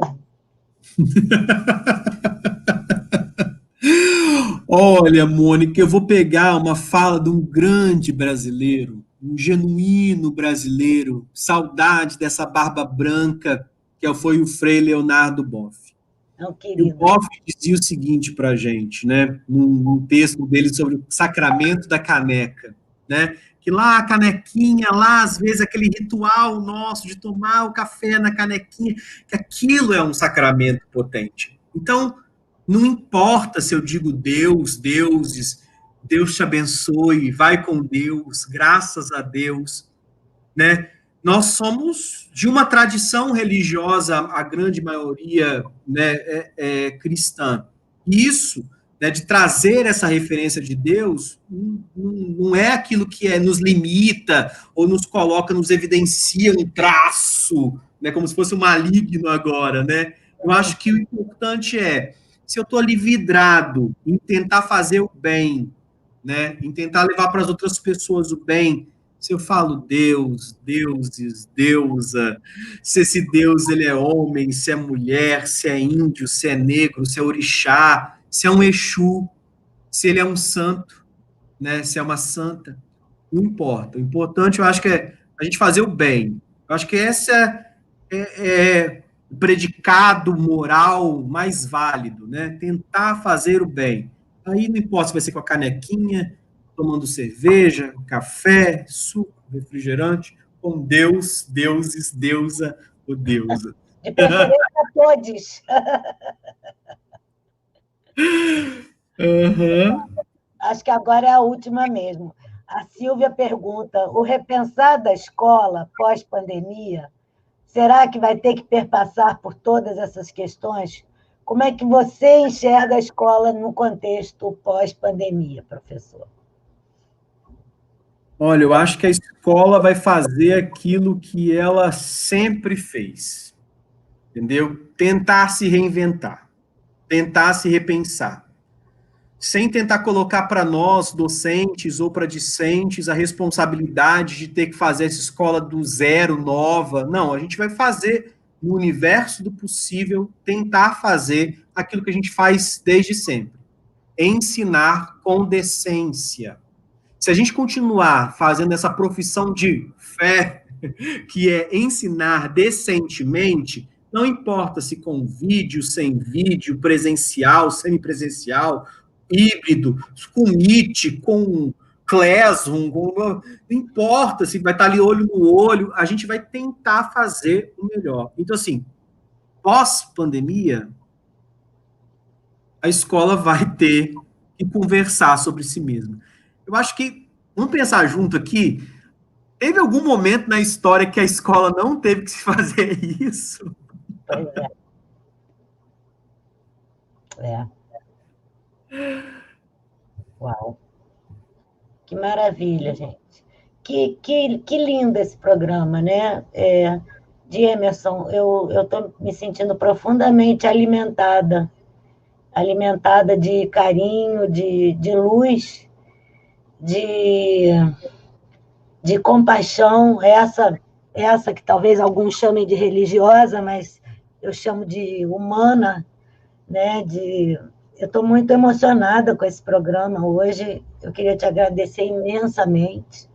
Olha, Mônica, eu vou pegar uma fala de um grande brasileiro, um genuíno brasileiro, saudade dessa barba branca, que foi o Frei Leonardo Boff. Não, E o querido. Boff dizia o seguinte para a gente, né, num texto dele sobre o sacramento da caneca, né, que lá a canequinha, lá às vezes aquele ritual nosso de tomar o café na canequinha, que aquilo é um sacramento potente. Então, não importa se eu digo Deus, deuses, Deus te abençoe, vai com Deus, graças a Deus, né? Nós somos de uma tradição religiosa, a grande maioria, né, cristã. Isso, né, de trazer essa referência de Deus, não é aquilo que nos limita ou nos coloca, nos evidencia um traço, né, como se fosse um maligno agora, né? Eu acho que o importante é, se eu estou ali vidrado em tentar fazer o bem, né, em tentar levar para as outras pessoas o bem, se eu falo Deus, deuses, deusa, se esse Deus ele é homem, se é mulher, se é índio, se é negro, se é orixá, se é um Exu, se ele é um santo, né, se é uma santa, não importa. O importante, eu acho que é a gente fazer o bem. Eu acho que esse é o predicado moral mais válido, né? Tentar fazer o bem. Aí não importa se vai ser com a canequinha, tomando cerveja, café, suco, refrigerante, com Deus, deuses, deusa ou deusa. De preferência a todos. Uhum. Acho que agora é a última mesmo. A Silvia pergunta: o repensar da escola pós-pandemia, será que vai ter que perpassar por todas essas questões? Como é que você enxerga a escola no contexto pós-pandemia, professor? Olha, eu acho que a escola vai fazer aquilo que ela sempre fez, entendeu? Tentar se reinventar, tentar se repensar, sem tentar colocar para nós, docentes ou para discentes, a responsabilidade de ter que fazer essa escola do zero, nova. Não, a gente vai fazer, no universo do possível, tentar fazer aquilo que a gente faz desde sempre. Ensinar com decência. Se a gente continuar fazendo essa profissão de fé, que é ensinar decentemente, não importa se com vídeo, sem vídeo, presencial, semipresencial, híbrido, com Meet, com Classroom, não importa se vai estar ali olho no olho, a gente vai tentar fazer o melhor. Então, assim, pós-pandemia, a escola vai ter que conversar sobre si mesma. Eu acho que, vamos pensar junto aqui, teve algum momento na história que a escola não teve que se fazer isso? Pois é. É. Uau. Que maravilha, gente. Que lindo esse programa, né? De Emerson, eu estou me sentindo profundamente alimentada de carinho, de luz, de, de compaixão, essa que talvez alguns chamem de religiosa, mas eu chamo de humana, né? Eu estou muito emocionada com esse programa hoje. Eu queria te agradecer imensamente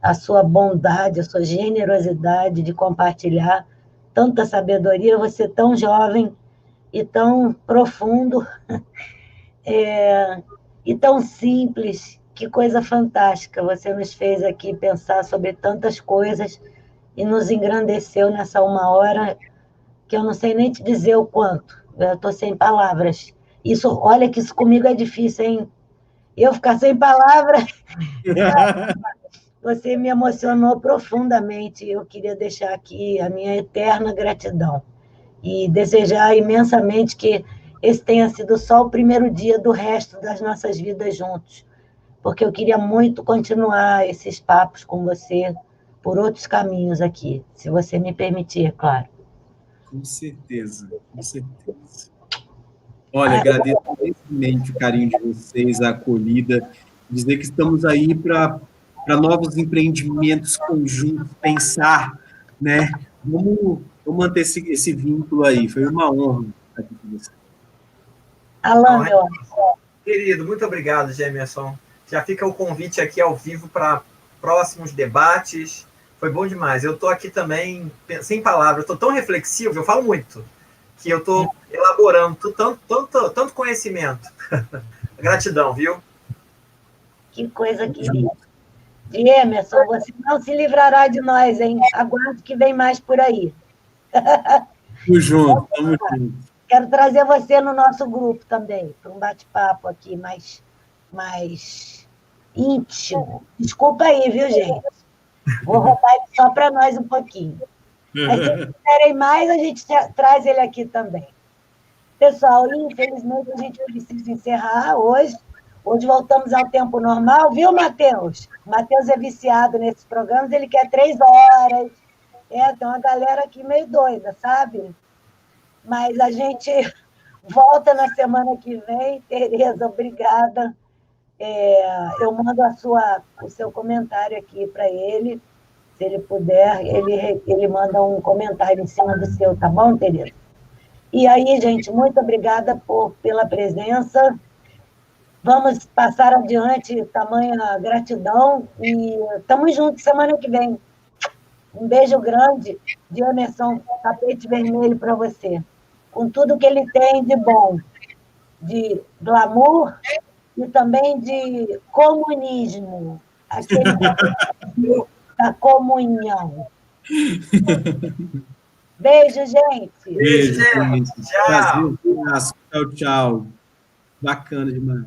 a sua bondade, a sua generosidade de compartilhar tanta sabedoria, você tão jovem e tão profundo, e tão simples. Que coisa fantástica, você nos fez aqui pensar sobre tantas coisas e nos engrandeceu nessa 1 hora, que eu não sei nem te dizer o quanto, eu estou sem palavras. Olha que isso comigo é difícil, hein? Eu ficar sem palavras. Você me emocionou profundamente. Eu queria deixar aqui a minha eterna gratidão e desejar imensamente que esse tenha sido só o primeiro dia do resto das nossas vidas juntos, porque eu queria muito continuar esses papos com você por outros caminhos aqui, se você me permitir, é claro. Com certeza, com certeza. Olha, agradeço imensamente o carinho de vocês, a acolhida, dizer que estamos aí para novos empreendimentos conjuntos, pensar, né? Vamos manter esse vínculo aí. Foi uma honra estar aqui com você. Alain, meu querido, muito obrigado, Gemerson. Já fica o convite aqui ao vivo para próximos debates. Foi bom demais. Eu estou aqui também, sem palavras, estou tão reflexivo, eu falo muito, que eu estou elaborando tanto conhecimento. Gratidão, viu? Que coisa querida. De Emerson, você não se livrará de nós, hein? Aguardo que vem mais por aí. Tamo junto, tamo junto. Quero trazer você no nosso grupo também, para um bate-papo aqui mais íntimo. Desculpa aí, viu, gente? Vou roubar ele só para nós um pouquinho. Mas se quiserem mais, a gente traz ele aqui também. Pessoal, infelizmente a gente precisa encerrar hoje. Hoje voltamos ao tempo normal, viu, Matheus? O Matheus é viciado nesses programas, ele quer 3 horas. Tem uma galera aqui meio doida, sabe? Mas a gente volta na semana que vem. Tereza, obrigada. Eu mando o seu comentário aqui para ele. Se ele puder, ele manda um comentário em cima do seu, tá bom, Tereza? E aí, gente, muito obrigada pela presença. Vamos passar adiante, tamanha gratidão, e estamos juntos semana que vem. Um beijo grande de Emerson Tapete Vermelho para você, com tudo que ele tem de bom, de glamour e também de comunismo, aquele da comunhão. Beijo, gente. Beijo, gente. Tchau. Prazer. Tchau, tchau. Bacana demais.